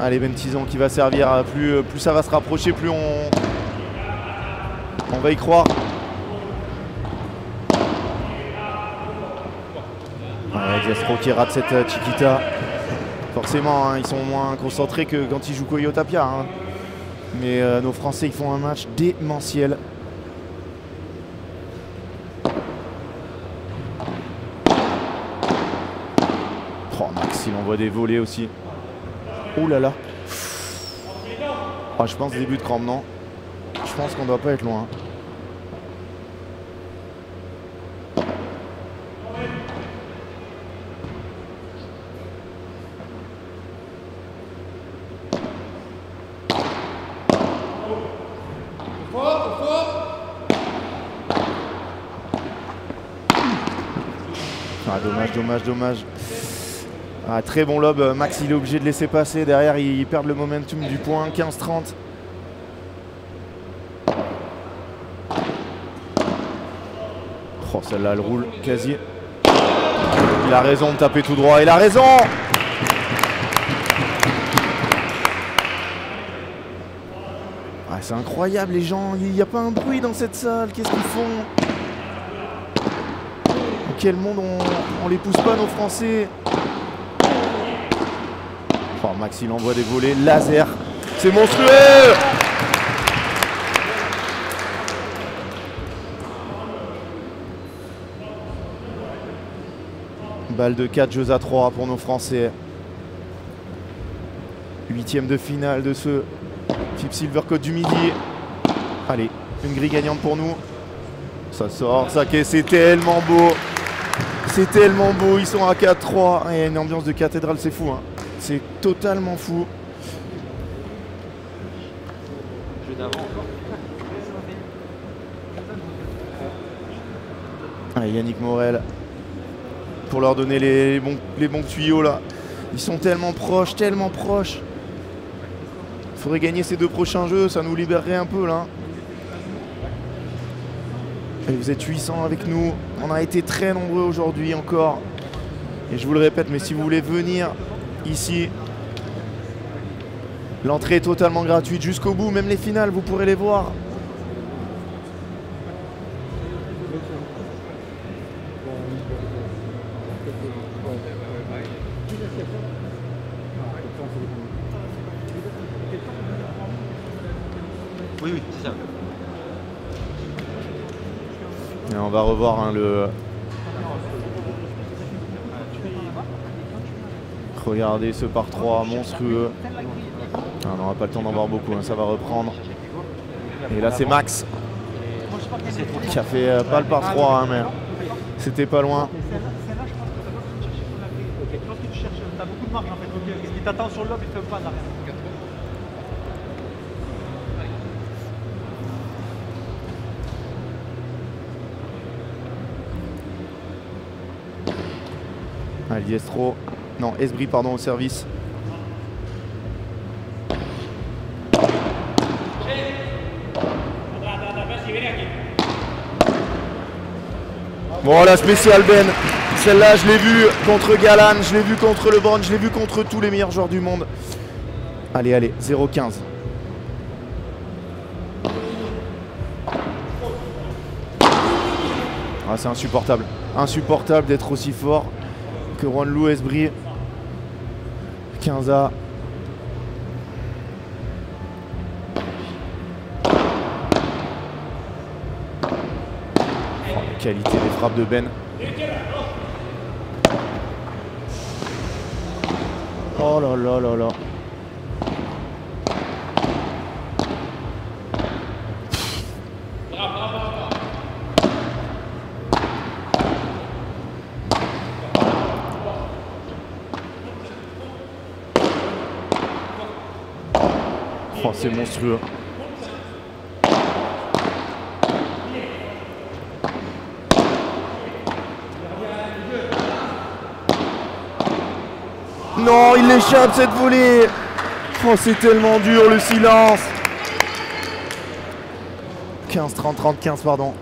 Allez, Mentizon qui va servir, plus ça va se rapprocher, plus on va y croire. Ouais, Diestro qui rate cette Chiquita. Forcément, hein, ils sont moins concentrés que quand ils jouent Koyo Tapia. Hein. Mais nos Français, ils font un match démentiel. Oh, Max, il envoie des volets aussi. Oh là là. Oh, je pense début de crampe, non? Je pense qu'on doit pas être loin. Ah, dommage, dommage, dommage. Ah, très bon lob. Max, il est obligé de laisser passer. Derrière, ils perdent le momentum du point. 15-30. Oh, celle-là, elle roule quasi. Il a raison de taper tout droit. Il a raison! Ah, c'est incroyable, les gens. Il n'y a pas un bruit dans cette salle. Qu'est-ce qu'ils font? Quel monde on les pousse pas, nos Français. Oh, Max, il envoie des volets laser. C'est monstrueux. Balle de 4, jeux à 3 pour nos Français. 8e de finale de ce FIP Silver Côte du Midi. Allez, une grille gagnante pour nous. Ça sort, ça c'est tellement beau. C'est tellement beau, ils sont à 4-3. Il y a une ambiance de cathédrale, c'est fou. Hein. C'est totalement fou. Allez, Yannick Morel. Pour leur donner les bons tuyaux là. Ils sont tellement proches, tellement proches. Il faudrait gagner ces 2 prochains jeux, ça nous libérerait un peu là. Et vous êtes 800 avec nous. On a été très nombreux aujourd'hui encore. Et je vous le répète, mais si vous voulez venir ici, l'entrée est totalement gratuite jusqu'au bout. Même les finales, vous pourrez les voir. Oui, oui, c'est ça. Et on va revoir hein, le... Regardez ce par 3 monstrueux. Ah, on n'aura pas le temps d'en voir beaucoup, hein, ça va reprendre. Et là c'est Max qui a fait pas le par 3, hein, mais c'était pas loin. Je pense que tu cherches, tu as beaucoup de marge en fait. Il t'attend sur le lobe, il ne fait pas d'arrière. Allez, Diestro. Non, Esbri, pardon, au service. Bon, la spéciale Ben. Celle-là, je l'ai vue contre Galan, je l'ai vue contre LeBron, je l'ai vue contre tous les meilleurs joueurs du monde. Allez, allez, 0-15. Ah, c'est insupportable. Insupportable d'être aussi fort que Juan-Louis Esbri. 15A. Oh, qualité des frappes de Ben. Oh là là là là. Oh, c'est monstrueux. Non, il échappe cette volée. Oh, c'est tellement dur le silence. 15-30-30-15, pardon.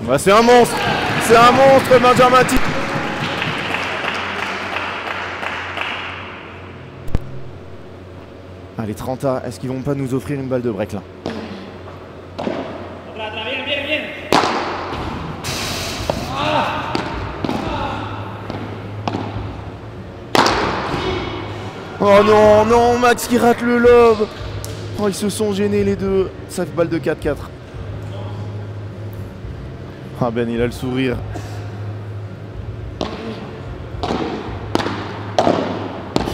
Bah, c'est un monstre. C'est un monstre, Benjamin Titi. Allez, 30A, est-ce qu'ils vont pas nous offrir une balle de break là? Oh non, non, Max qui rate le lob. Oh, ils se sont gênés les deux. Ça fait balle de 4-4. Ah, Ben, il a le sourire.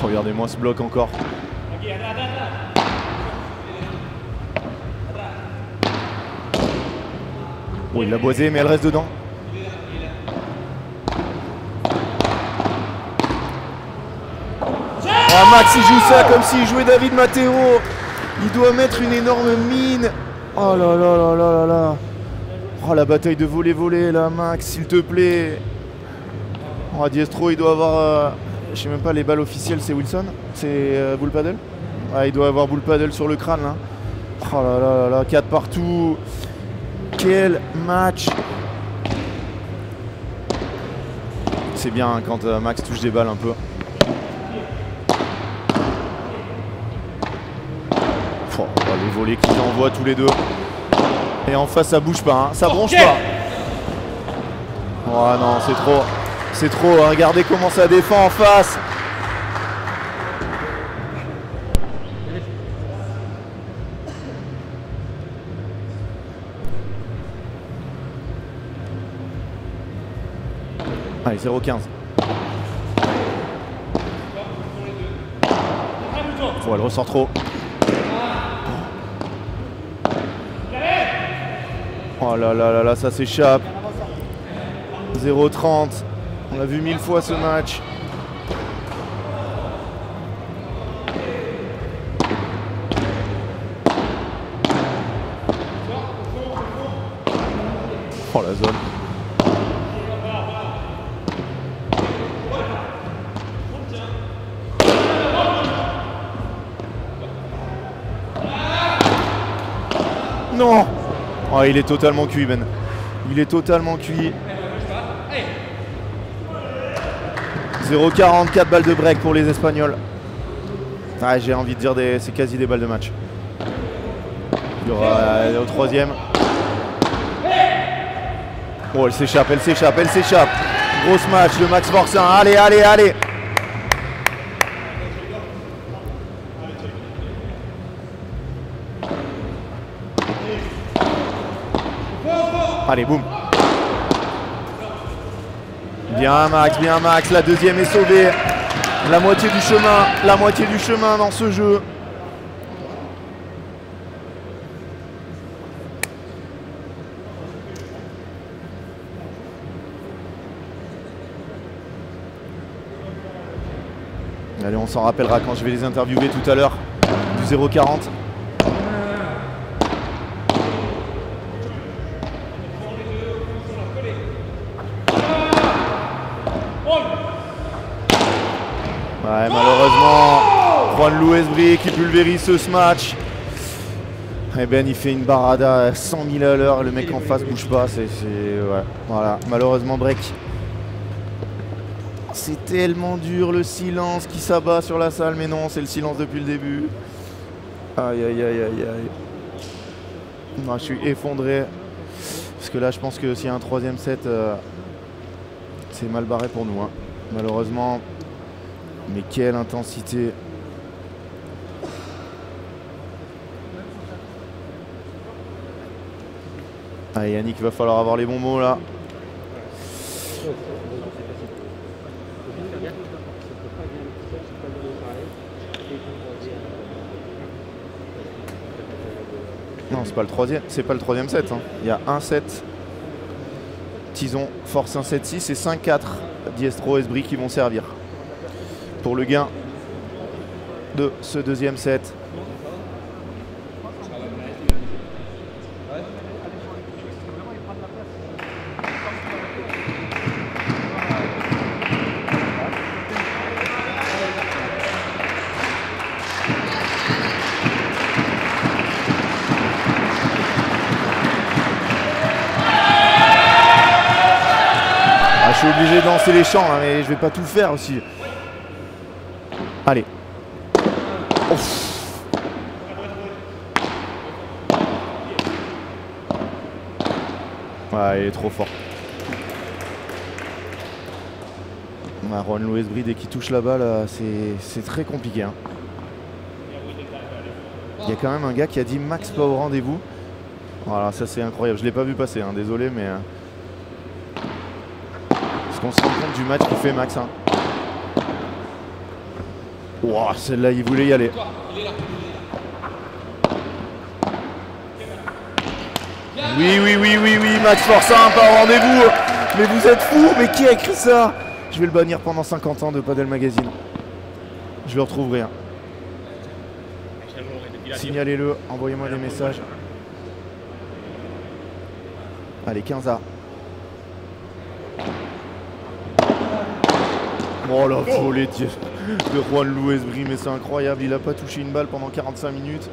Regardez-moi ce bloc encore. Oh, il l'a boisé, mais elle reste dedans. Oh, Max, il joue ça comme s'il jouait David Matteo. Il doit mettre une énorme mine. Oh là là là là là là. Oh, la bataille de volley là, Max, s'il te plaît. Oh, Diestro, il doit avoir... je sais même pas, les balles officielles, c'est Wilson? C'est Bull Paddle? Ah, il doit avoir Bull Paddle sur le crâne là. Oh là là là là, 4 partout. Quel match! C'est bien hein, quand Max touche des balles un peu. Oh, les volets qu'ils envoient tous les deux. Et en face ça bouge pas, hein. Ça bronche pas. Oh non, c'est trop. C'est trop, hein. Regardez comment ça défend en face. Allez, 0-15. Oh, elle ressort trop. Oh là là là là, ça s'échappe. 0-30. On l'a vu 1000 fois ce match. Oh la zone. Non. Oh, il est totalement cuit, Ben. Il est totalement cuit. 0,44 balles de break pour les Espagnols. Ah, j'ai envie de dire c'est quasi des balles de match. Il y aura au troisième. Oh, elle s'échappe, elle s'échappe, elle s'échappe. Grosse match de Max Forcin. Allez, allez, allez. Allez, boum. Bien Max, la deuxième est sauvée. La moitié du chemin dans ce jeu. Allez, on s'en rappellera quand je vais les interviewer tout à l'heure. Du 0,40. Ouais, malheureusement, Juan-Louis Esbri qui pulvérise ce match. Et Ben il fait une barada à 100 000 à l'heure, le mec en face bouge pas, ouais, voilà, malheureusement break. C'est tellement dur, le silence qui s'abat sur la salle, mais non, c'est le silence depuis le début. Aïe aïe aïe aïe aïe. Non, je suis effondré, parce que là je pense que s'il y a un troisième set, c'est mal barré pour nous, hein. Malheureusement. Mais quelle intensité. Allez Yannick, il va falloir avoir les bons mots là. Non, c'est pas le troisième, c'est pas le troisième set, hein. Il y a un set. Tison force un 7-6 et 5-4 Diestro Esbri qui vont servir pour le gain de ce deuxième set. Je suis obligé de lancer les champs, hein, mais je vais pas tout faire aussi. Allez. Ouf. Ouais, il est trop fort. Juan Luis Bri, dès qu'il touche la balle, c'est très compliqué, hein. Il y a quand même un gars qui a dit Max pas au rendez-vous. Voilà, ça c'est incroyable. Je l'ai pas vu passer, hein, désolé, mais... Est-ce qu'on se rend compte du match qu'il fait Max, hein. Wow, celle-là, il voulait y aller. Oui, Max Forçat, pas au rendez-vous. Mais vous êtes fous, mais qui a écrit ça? Je vais le bannir pendant 50 ans de Padel Magazine. Je le retrouverai, hein. Signalez-le, envoyez-moi des messages. Allez, 15A. Oh la volée de Juan Luis Bri, mais c'est incroyable, il n'a pas touché une balle pendant 45 minutes.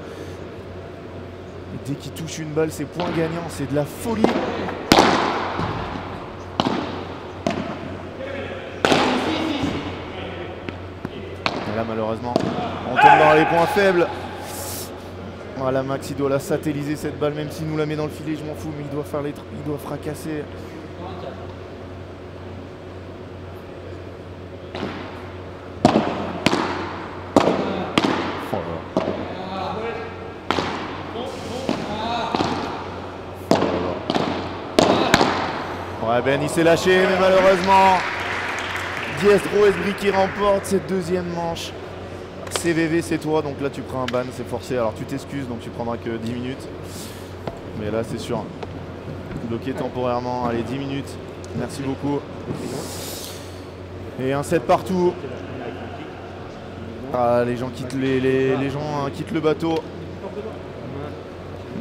Et dès qu'il touche une balle, c'est point gagnant, c'est de la folie. Et là malheureusement, on tombe dans les points faibles. Voilà, Max il doit la satelliser cette balle, même s'il nous la met dans le filet, je m'en fous, mais il doit faire il doit fracasser. Ouais, Ben il s'est lâché, mais malheureusement Diestro Esbri qui remporte cette deuxième manche. CVV c'est toi, donc là tu prends un ban, c'est forcé. Alors tu t'excuses, donc tu prendras que 10 minutes. Mais là c'est sûr. Bloqué temporairement, allez 10 minutes. Merci beaucoup. Et un set partout. Ah, les gens quittent les gens quittent le bateau.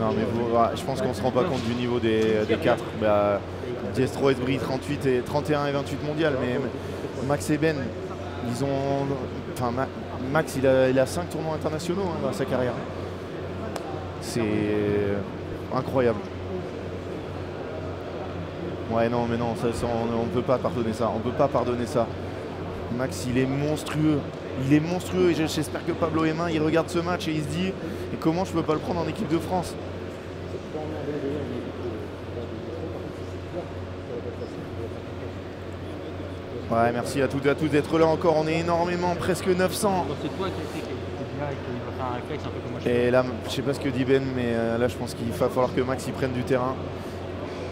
Non mais vous, je pense qu'on se rend pas compte du niveau des 4. Bah, Diestro Esbri 38 et 31 et 28 mondial, mais Max et Ben, ils ont... Enfin, Max il a 5 tournois internationaux, hein, dans sa carrière. C'est incroyable. Ouais non mais non, on peut pas pardonner ça, on peut pas pardonner ça. Max il est monstrueux. Il est monstrueux et j'espère que Pablo Hémin il regarde ce match et il se dit et comment je peux pas le prendre en équipe de France. Ouais, merci à toutes et à tous d'être là encore, on est énormément, presque 900. C'est toi qui va faire un réflexe un peu comme moi. Et là, je sais pas ce que dit Ben, mais là je pense qu'il va falloir que Max il prenne du terrain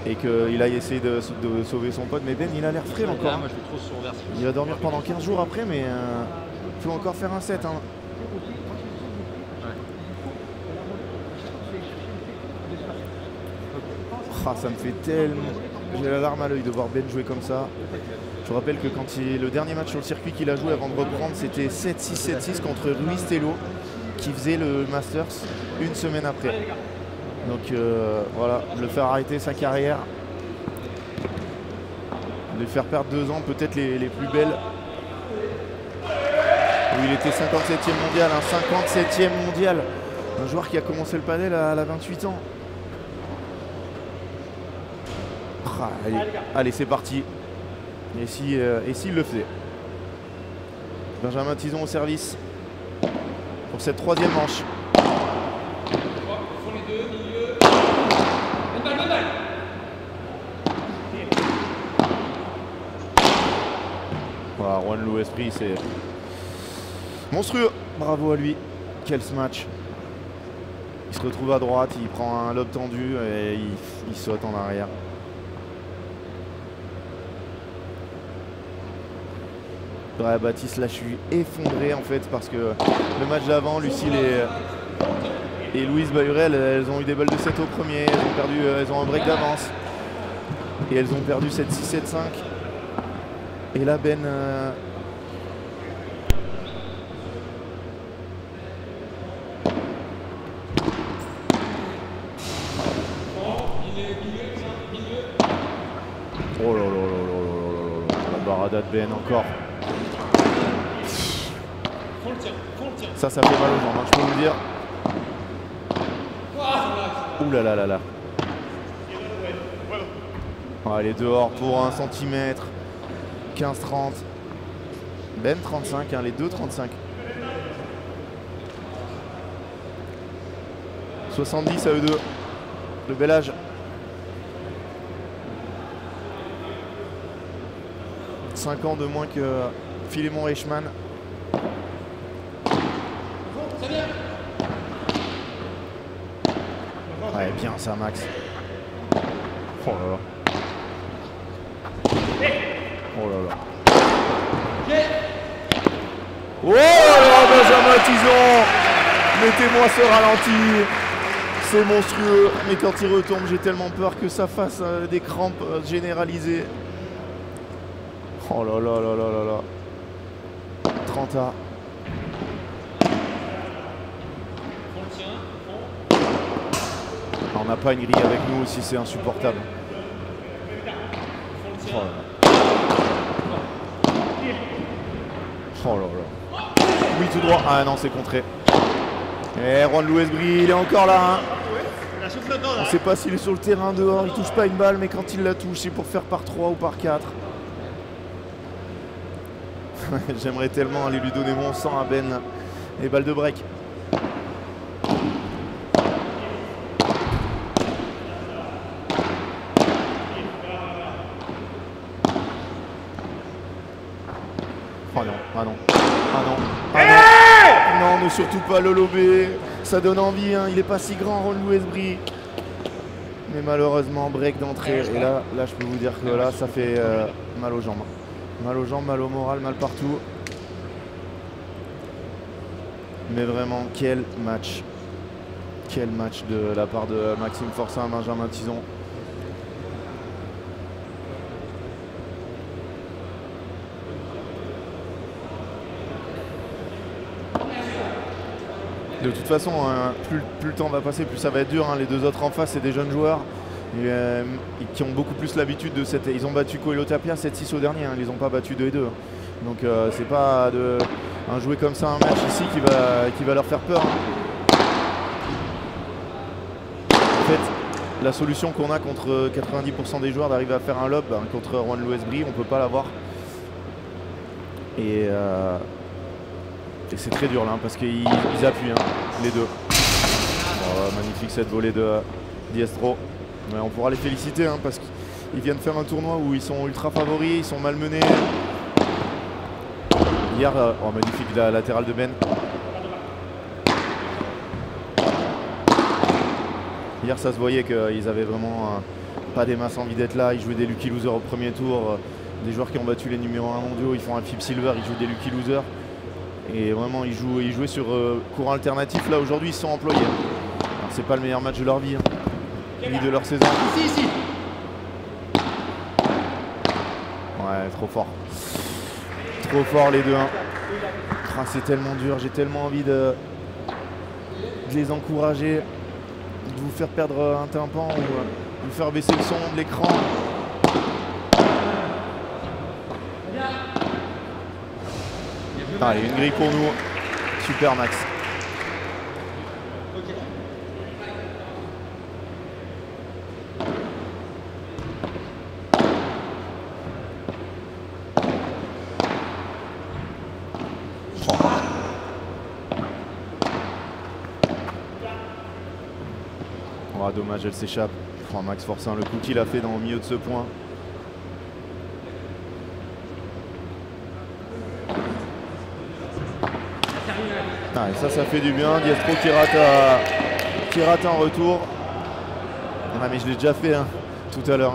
et qu'il aille essayer de sauver son pote. Mais Ben il a l'air frais encore. Moi, je suis trop surversé. Il va dormir pendant 15 jours après, mais il faut encore faire un set, hein. Ah, ça me fait tellement... J'ai la larme à l'œil de voir Ben jouer comme ça. Je vous rappelle que quand le dernier match sur le circuit qu'il a joué avant de reprendre, c'était 7-6, 7-6 contre Ruiz Tello, qui faisait le Masters une semaine après. Donc voilà, le faire arrêter sa carrière, de faire perdre 2 ans, peut-être les plus belles. Où il était 57e mondial, un 57e mondial Un joueur qui a commencé le padel à 28 ans. Ah, allez c'est parti. Et s'il le faisait. Benjamin Tison au service pour cette troisième manche. Voilà, Juan Louis Esprit, c'est monstrueux. Bravo à lui. Quel match. Il se retrouve à droite, il prend un lob tendu et il saute en arrière. Ouais, Baptiste, là je suis effondré en fait parce que le match d'avant, Lucille et Louise Bahurel, elles ont eu des balles de 7 au premier, elles ont un break d'avance et elles ont perdu 7-6, 7-5. Et là Ben oh là là là là, la barada de Ben encore. Ça fait mal aux jambes, hein, je peux vous dire. Ouh là là là là. Oh, elle est dehors pour 1 cm. 15-30. Ben 35, hein, les deux 35. 70 à eux deux. Le bel âge. 5 ans de moins que Philémon Reichmann. Ouais, bien ça, Max. Oh là là. Oh là là. Oh là là, Benjamin Tison. Mettez-moi ce ralenti. C'est monstrueux. Mais quand il retombe, j'ai tellement peur que ça fasse des crampes généralisées. Oh là là là là là là. 30 A. On n'a pas une grille avec nous aussi, c'est insupportable. Oh là là. Oh là là. Oui, tout droit. Ah non, c'est contré. Et Juan Louis Brie, il est encore là. Hein. On ne sait pas s'il est sur le terrain dehors. Il touche pas une balle, mais quand il la touche, c'est pour faire par 3 ou par 4. J'aimerais tellement aller lui donner mon sang à Ben. Et balle de break. Oh non, ah non, ah non, ah non, non, ne surtout pas le lober, ça donne envie, hein. Il est pas si grand, Juan Louis Brie. Mais malheureusement, break d'entrée, et là je peux vous dire que là ça fait mal aux jambes. Mal aux jambes, mal au moral, mal partout. Mais vraiment, quel match. Quel match de la part de Maxime Forçat, Benjamin Tison. De toute façon, hein, plus le temps va passer, plus ça va être dur. Hein. Les deux autres en face, c'est des jeunes joueurs et qui ont beaucoup plus l'habitude de cette. Ils ont battu Coelho Tapia 7-6 au dernier, hein. Ils n'ont pas battu 2-2. Donc c'est pas un jouer comme ça un match ici qui va leur faire peur. Hein. En fait, la solution qu'on a contre 90% des joueurs d'arriver à faire un lob, hein, contre Juan Louis Brie, on ne peut pas l'avoir. Et c'est très dur là, hein, parce qu'ils appuient, hein, les deux. Oh, magnifique cette volée de Diestro. Mais on pourra les féliciter, hein, parce qu'ils viennent faire un tournoi où ils sont ultra favoris, ils sont malmenés. Hier, oh, magnifique la latérale de Ben. Hier, ça se voyait qu'ils avaient vraiment pas des masses envie d'être là. Ils jouaient des lucky losers au premier tour. Des joueurs qui ont battu les numéros 1 mondiaux, ils font un FIB Silver, ils jouent des lucky losers. Et vraiment, ils jouaient sur courant alternatif. Là, aujourd'hui, ils sont employés. C'est pas le meilleur match de leur vie, hein, ni de leur saison. Ici. Ouais, trop fort. Trop fort, les deux. Hein. Ah, c'est tellement dur. J'ai tellement envie de les encourager, de vous faire perdre un tympan ou de vous faire baisser le son de l'écran. Allez, une grille pour nous. Super, Max. Ok. Oh, dommage, elle s'échappe. Oh, Max Forcin, le coup qu'il a fait dans le milieu de ce point. Ah, et ça fait du bien. Diestro qui rate un retour. Ah, mais je l'ai déjà fait hein, tout à l'heure.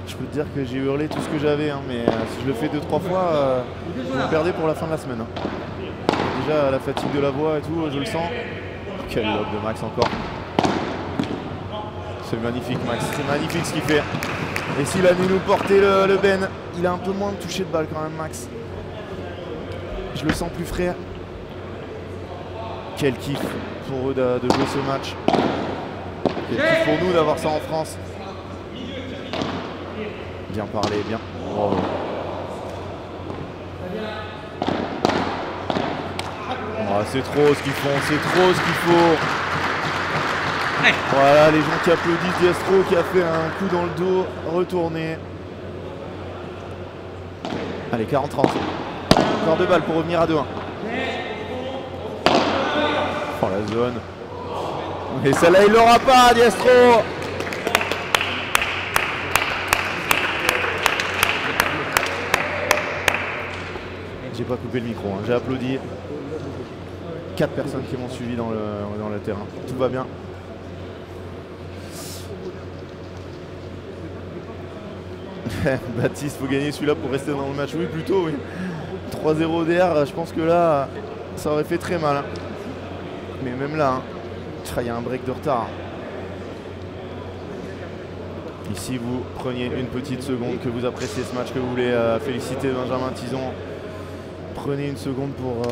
Je peux te dire que j'ai hurlé tout ce que j'avais, hein, mais si je le fais 2-3 fois, vous me perdez pour la fin de la semaine. Hein. Déjà la fatigue de la voix et tout, je le sens. Quel lob de Max encore. C'est magnifique Max, c'est magnifique ce qu'il fait. Et s'il a dû nous porter le Ben, il a un peu moins de toucher de balle quand même Max. Je le sens plus frais. Quel kiff pour eux de jouer ce match. Quel kiff pour nous d'avoir ça en France. Bien parlé, bien. Oh. Oh, c'est trop ce qu'ils font, c'est trop ce qu'il faut. Voilà, les gens qui applaudissent Diestro qui a fait un coup dans le dos, retourné. Allez, 40-30. Encore 2 balles pour revenir à 2-1. Oh, la zone. Et celle-là, il l'aura pas, Diestro. J'ai pas coupé le micro, hein. J'ai applaudi. 4 personnes qui m'ont suivi dans le terrain. Tout va bien. Baptiste, faut gagner celui-là pour rester dans le match. Oui, plutôt, oui. 3-0 DR, je pense que là, ça aurait fait très mal. Hein. Mais même là, hein, il y a un break de retard. Ici, vous preniez une petite seconde, que vous appréciez ce match, que vous voulez féliciter Benjamin Tison. Prenez une seconde pour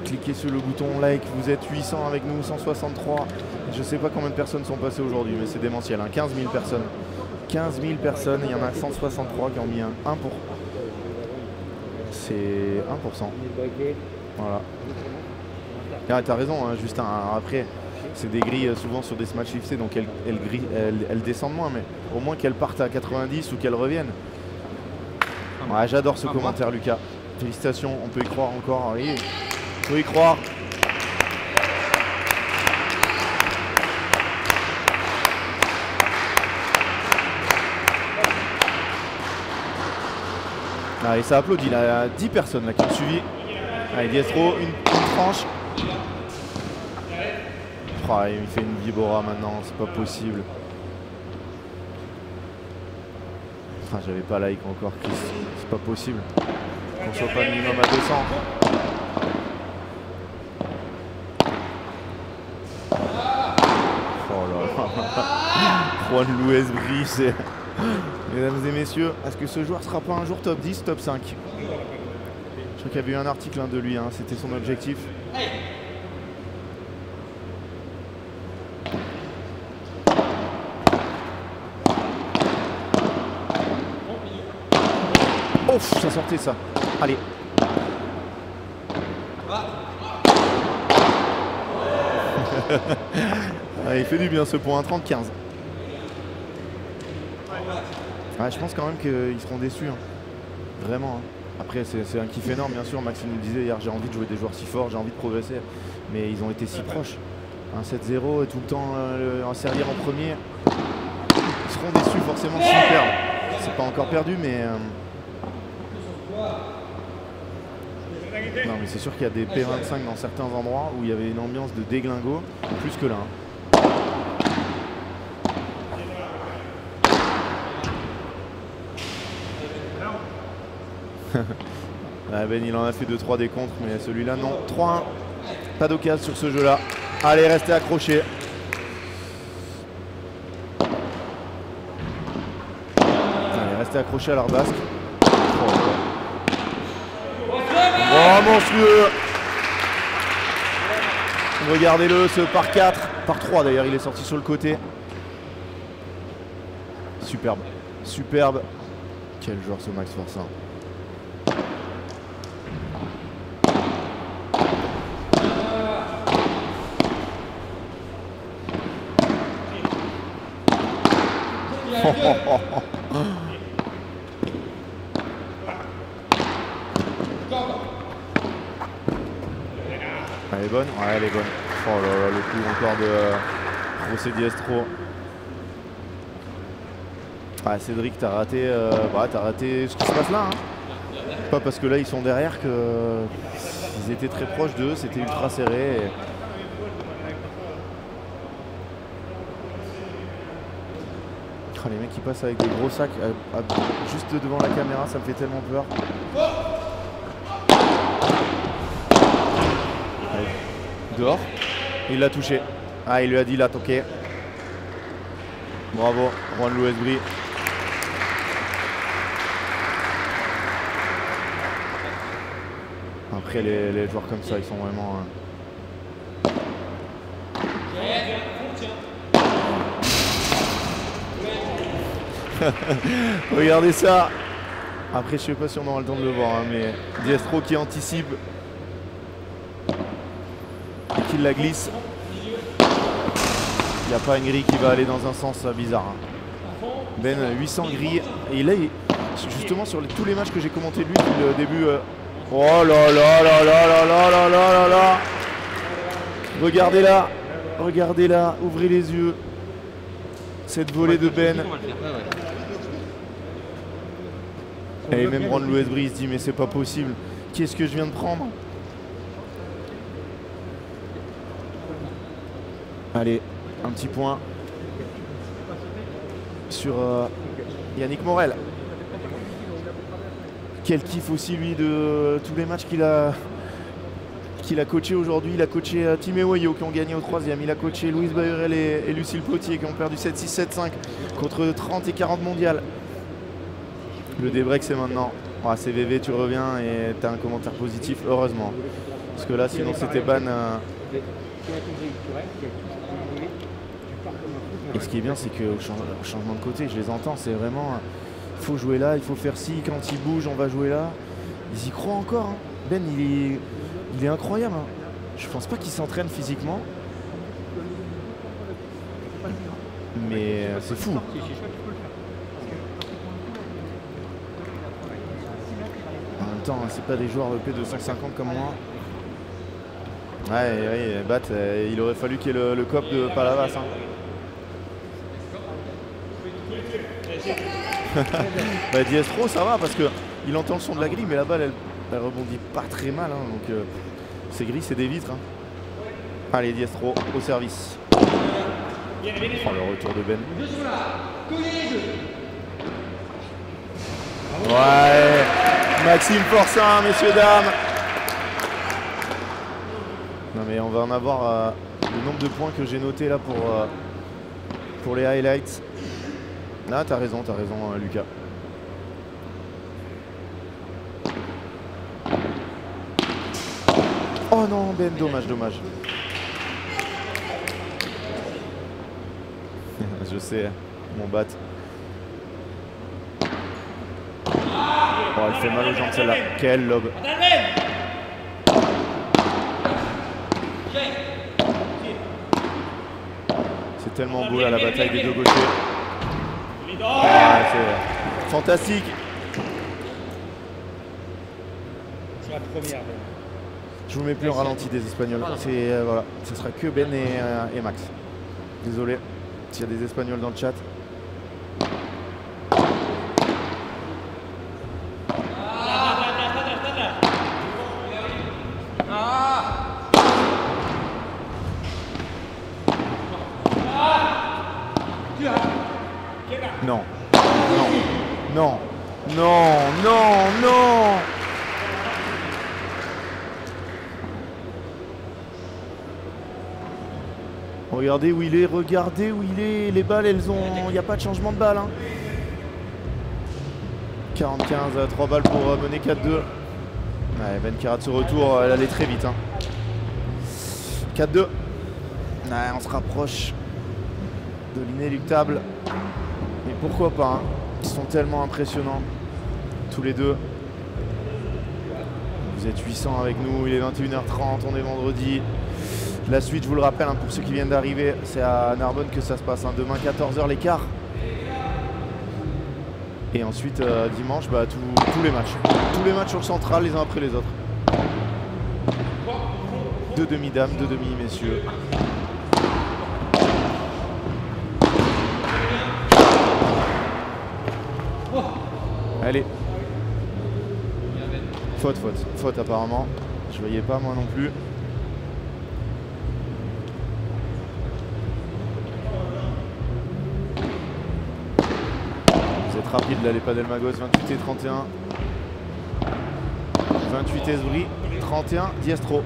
cliquer sur le bouton like. Vous êtes 800 avec nous, 163. Je ne sais pas combien de personnes sont passées aujourd'hui, mais c'est démentiel. Hein. 15 000 personnes. 15 000 personnes, il y en a 163 qui ont mis un 1 pour. C'est 1%. Voilà. Ah, t'as raison, hein, Justin. Après, c'est des grilles souvent sur des Smash FC, donc elles descendent moins, mais au moins qu'elles partent à 90 ou qu'elles reviennent. Ouais, j'adore ce commentaire, Lucas. Félicitations, on peut y croire encore. Oui, on peut y croire. Allez, ça applaudit, il y a 10 personnes là, qui ont suivi. Allez, Diestro, une tranche. Oh, il fait une vibora maintenant, c'est pas possible. Ah, j'avais pas like encore, Chris. C'est pas possible. Qu'on soit pas minimum à 200. Oh là là. Juan Luis Brice. Mesdames et messieurs, est-ce que ce joueur sera pas un jour top 10, top 5? Je crois qu'il y avait eu un article de lui, hein, c'était son objectif. Ouf, ça sortait ça. Allez. Ah, il fait du bien ce point, 30-15. Ouais, je pense quand même qu'ils seront déçus. Hein. Vraiment. Hein. Après, c'est un kiff énorme, bien sûr. Maxime nous disait hier, j'ai envie de jouer des joueurs si forts, j'ai envie de progresser. Mais ils ont été si proches. 1-7-0 et tout le temps en servir en premier. Ils seront déçus forcément s'ils perdent. C'est pas encore perdu, mais... Non, mais c'est sûr qu'il y a des P25 dans certains endroits où il y avait une ambiance de déglingo, plus que là. Hein. Ah, Ben il en a fait 2-3 des contres, mais celui-là non. 3-1, pas d'occasion sur ce jeu-là. Allez, restez accrochés. Allez, restez accrochés à leur basque. Oh, monstrueux. Regardez-le, ce par 4, par 3 d'ailleurs, il est sorti sur le côté. Superbe, superbe. Quel joueur ce Max Forcin. Elle est bonne? Ouais, elle est bonne. Oh là là, le coup encore de José Diestro. Ah, Cédric, t'as raté, t'as raté ce qui se passe là. Hein. Pas parce que là ils sont derrière que ils étaient très proches d'eux, c'était ultra serré. Oh, les mecs qui passent avec des gros sacs juste devant la caméra, ça me fait tellement peur. Allez. Dehors. Il l'a touché. Ah, il lui a dit, il a toqué. Bravo, Juan Luis Bri. Après, les joueurs comme ça, ils sont vraiment... Regardez ça. Après, je sais pas si on aura le temps de le voir, hein, mais Diestro qui anticipe. Et qui la glisse. Il n'y a pas une grille qui va aller dans un sens bizarre. Hein. Ben, 800 grilles. Et là, justement, sur tous les matchs que j'ai commenté de lui depuis le début... Oh là là là là là là là là là là. Regardez-la. Regardez-la. Ouvrez les yeux. Cette volée de Ben. Et même Juan Luis Bri se dit mais c'est pas possible. Qu'est-ce que je viens de prendre? Allez, un petit point sur Yannick Morel. Quel kiff aussi lui de tous les matchs qu'il a coaché aujourd'hui. Il a coaché Timéo Ayo qui ont gagné au 3e. Il a coaché Louis Bahurel et Lucille Potier qui ont perdu 7-6, 7-5 contre 30 et 40 mondiales. Le débreak c'est maintenant. Ah, CVV, tu reviens et tu as un commentaire positif, heureusement. Parce que là sinon c'était ban. Et ce qui est bien c'est qu'au changement de côté, je les entends, c'est vraiment... Il faut jouer là, il faut faire ci, quand il bouge on va jouer là. Ils y croient encore. Hein. Ben il est incroyable. Hein. Je pense pas qu'il s'entraîne physiquement. Mais c'est fou. En même temps, c'est pas des joueurs de P250 comme moi. Ouais, Bat, il aurait fallu qu'il y ait le cop de Palavas. Hein. Bah, Diestro ça va parce qu'il entend le son de la grille mais la balle elle rebondit pas très mal hein, donc ces grilles c'est des vitres hein. Allez Diestro au service. Oh, le retour de Ben. Ouais, Maxime Forçin, messieurs dames. Non mais on va en avoir le nombre de points que j'ai noté là pour les highlights. Ah, t'as raison, Lucas. Oh non, Ben, dommage. Je sais, mon bat. Oh, elle fait mal aux jambes celle-là. Quel lob. C'est tellement beau là, la bataille des deux gauchers. Ah, c'est fantastique. C'est la première. Je vous mets plus en ralenti des Espagnols. C'est voilà, ce sera que Ben et Max. Désolé s'il y a des Espagnols dans le chat. Non. Regardez où il est, les balles elles ont... Il n'y a pas de changement de balle hein. 40-15, 3 balles pour mener 4-2. Ouais, Ben Karat ce retour, elle allait très vite hein. 4-2. Ouais, on se rapproche de l'inéluctable. Mais pourquoi pas hein. Ils sont tellement impressionnants tous les deux. Vous êtes 800 avec nous, il est 21h30, on est vendredi. La suite, je vous le rappelle, hein, pour ceux qui viennent d'arriver, c'est à Narbonne que ça se passe. Hein. Demain, 14h l'écart. Et ensuite, dimanche, bah, tous les matchs. Tous les matchs sur le central, les uns après les autres. 2 demi-dames, 2 demi-messieurs. Allez. Faute apparemment. Je voyais pas moi non plus. Vous êtes rapide là les Padelmagos, 28 et 31. 28 Esbri, 31 Diestro.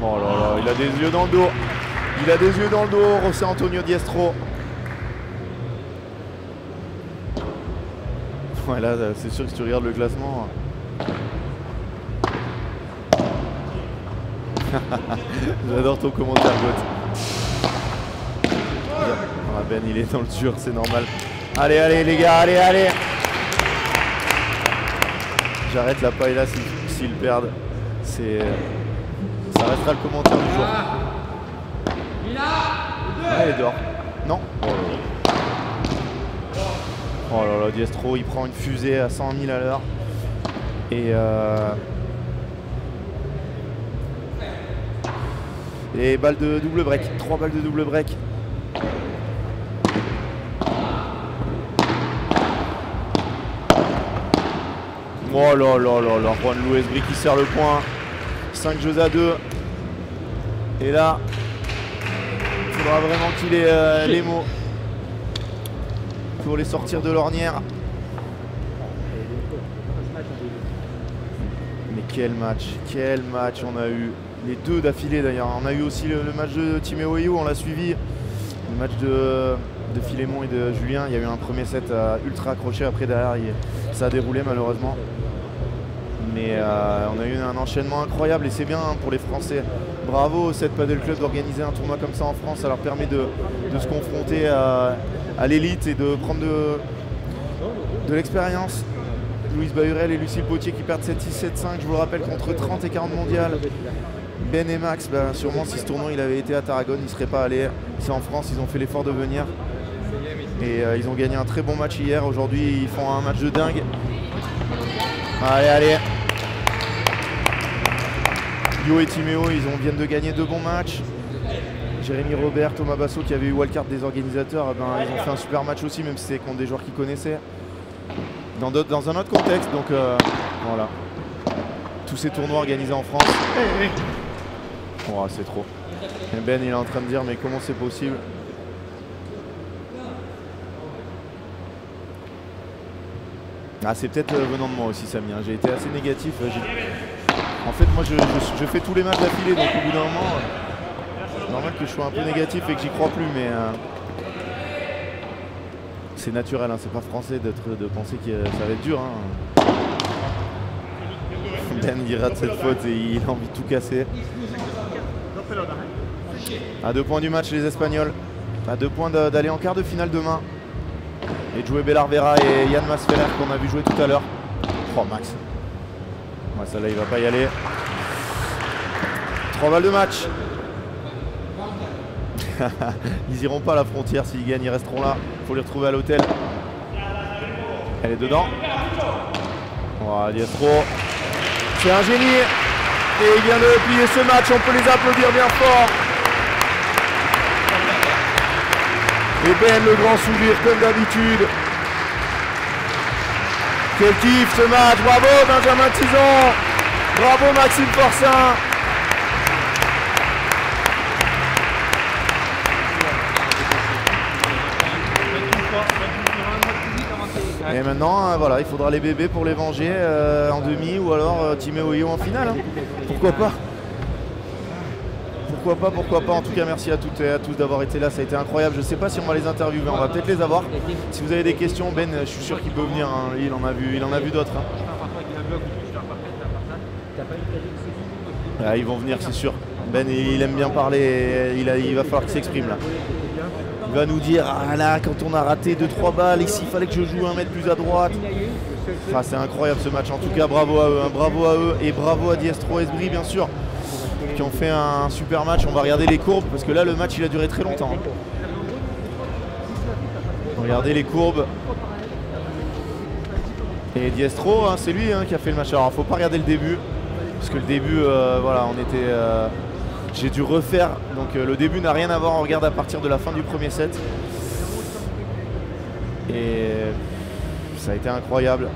Oh là là, il a des yeux dans le dos. Il a des yeux dans le dos, José Antonio Diestro. Ouais, là, c'est sûr que si tu regardes le classement. J'adore ton commentaire, Goth. Ah, Ben, il est dans le dur, c'est normal. Allez, allez, les gars, allez, allez. J'arrête la paille là s'ils perdent. Ça restera le commentaire du jour. Allez, dehors. Non. Oh là là, Diestro, il prend une fusée à 100 000 à l'heure. Et balle de double break. 3 balles de double break. Oh là là là là, Juan Luis Bri qui sert le point. 5 jeux à 2. Et là, il faudra vraiment qu'il ait les mots pour les sortir de l'ornière. Mais quel match on a eu. Les deux d'affilée d'ailleurs. On a eu aussi le match de Timeo Oyo, on l'a suivi. Le match de Philémon et de Julien. Il y a eu un premier set ultra accroché. Après derrière, ça a déroulé malheureusement. Mais on a eu un enchaînement incroyable et c'est bien pour les Français. Bravo au Set Padel Club d'organiser un tournoi comme ça en France. Ça leur permet de se confronter à l'élite et de prendre de l'expérience. Louise Bahurel et Lucille Potier qui perdent 7-6, 7-5, je vous le rappelle, contre 30 et 40 mondiales. Ben et Max, ben, sûrement si ce tournoi il avait été à Tarragone, ils ne seraient pas allés. C'est en France, ils ont fait l'effort de venir. Et ils ont gagné un très bon match hier. Aujourd'hui, ils font un match de dingue. Allez, allez. Yo et Timeo, viennent de gagner 2 bons matchs. Jérémy Robert, Thomas Basso qui avait eu wildcard des organisateurs, ben, ils ont fait un super match aussi, même si c'est contre des joueurs qu'ils connaissaient. Dans un autre contexte, donc voilà. Tous ces tournois organisés en France. Oh, c'est trop. Et Ben il est en train de dire mais comment c'est possible? Ah, c'est peut-être venant de moi aussi, Samy, hein. J'ai été assez négatif. En fait moi je fais tous les matchs d'affilée, donc au bout d'un moment c'est normal que je sois un peu négatif et que j'y crois plus, mais c'est naturel, hein. C'est pas français de penser que ça va être dur, hein. Ben il rate cette faute et il a envie de tout casser. À 2 points du match les Espagnols, à 2 points d'aller en quart de finale demain et de jouer Bellarvera et Yann Masferrer qu'on a vu jouer tout à l'heure. Oh Max. Ouais, celle-là il va pas y aller. 3 balles de match. Ils iront pas à la frontière s'ils gagnent, ils resteront là. Faut les retrouver à l'hôtel. Elle est dedans. Voilà, Diestro. C'est un génie. Et il vient de plier ce match, on peut les applaudir bien fort. Et Ben, le grand sourire comme d'habitude. Quel kiff ce match, bravo Benjamin Tison. Bravo Maxime Forçin. Et maintenant, voilà, il faudra les bébés pour les venger en demi ou alors Timeo Oyo en finale. Hein. Pourquoi pas? Pourquoi pas. En tout cas, merci à toutes et à tous d'avoir été là. Ça a été incroyable. Je ne sais pas si on va les interviewer. On va peut-être les avoir. Si vous avez des questions, Ben, je suis sûr qu'il peut venir. Hein. Il en a vu d'autres. Hein. Ah, ils vont venir, c'est sûr. Ben, il aime bien parler. Il va falloir qu'il s'exprime là. Il va nous dire, ah là, quand on a raté 2-3 balles, ici il fallait que je joue 1 mètre plus à droite. Enfin, c'est incroyable ce match. En tout cas, bravo à eux. Hein. Bravo à eux et bravo à Diestro Esbri, bien sûr, qui ont fait un super match. On va regarder les courbes parce que là, le match il a duré très longtemps. Hein. Regardez les courbes. Et Diestro, hein, c'est lui hein, qui a fait le match. Alors, faut pas regarder le début parce que le début, voilà, on était J'ai dû refaire, donc le début n'a rien à voir, on regarde à partir de la fin du premier set. Et ça a été incroyable.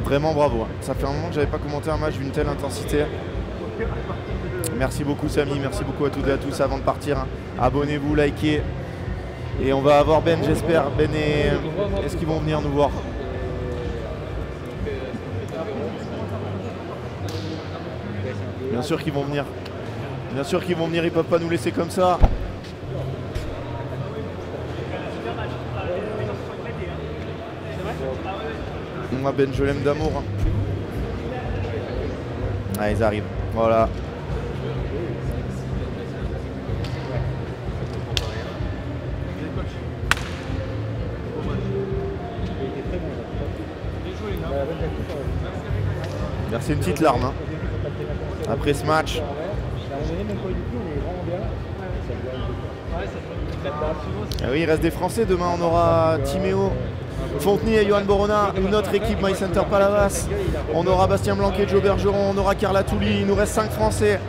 Vraiment bravo. Ça fait un moment que j'avais pas commenté un match d'une telle intensité. Merci beaucoup Samy, merci beaucoup à toutes et à tous. Avant de partir, hein, abonnez-vous, likez. Et on va avoir Ben, j'espère. Ben est-ce qu'ils vont venir nous voir? Bien sûr qu'ils vont venir. Bien sûr qu'ils vont venir, ils peuvent pas nous laisser comme ça. Moi Ben, je l'aime d'amour. Ah, ils arrivent. Voilà. Merci, une petite larme hein, après ce match. Ah oui, il reste des Français. Demain, on aura Timéo Fontenay et Johan Borona, une autre équipe, My Center Palavas. On aura Bastien Blanquet, Joe Bergeron, on aura Carla Touli. Il nous reste 5 Français.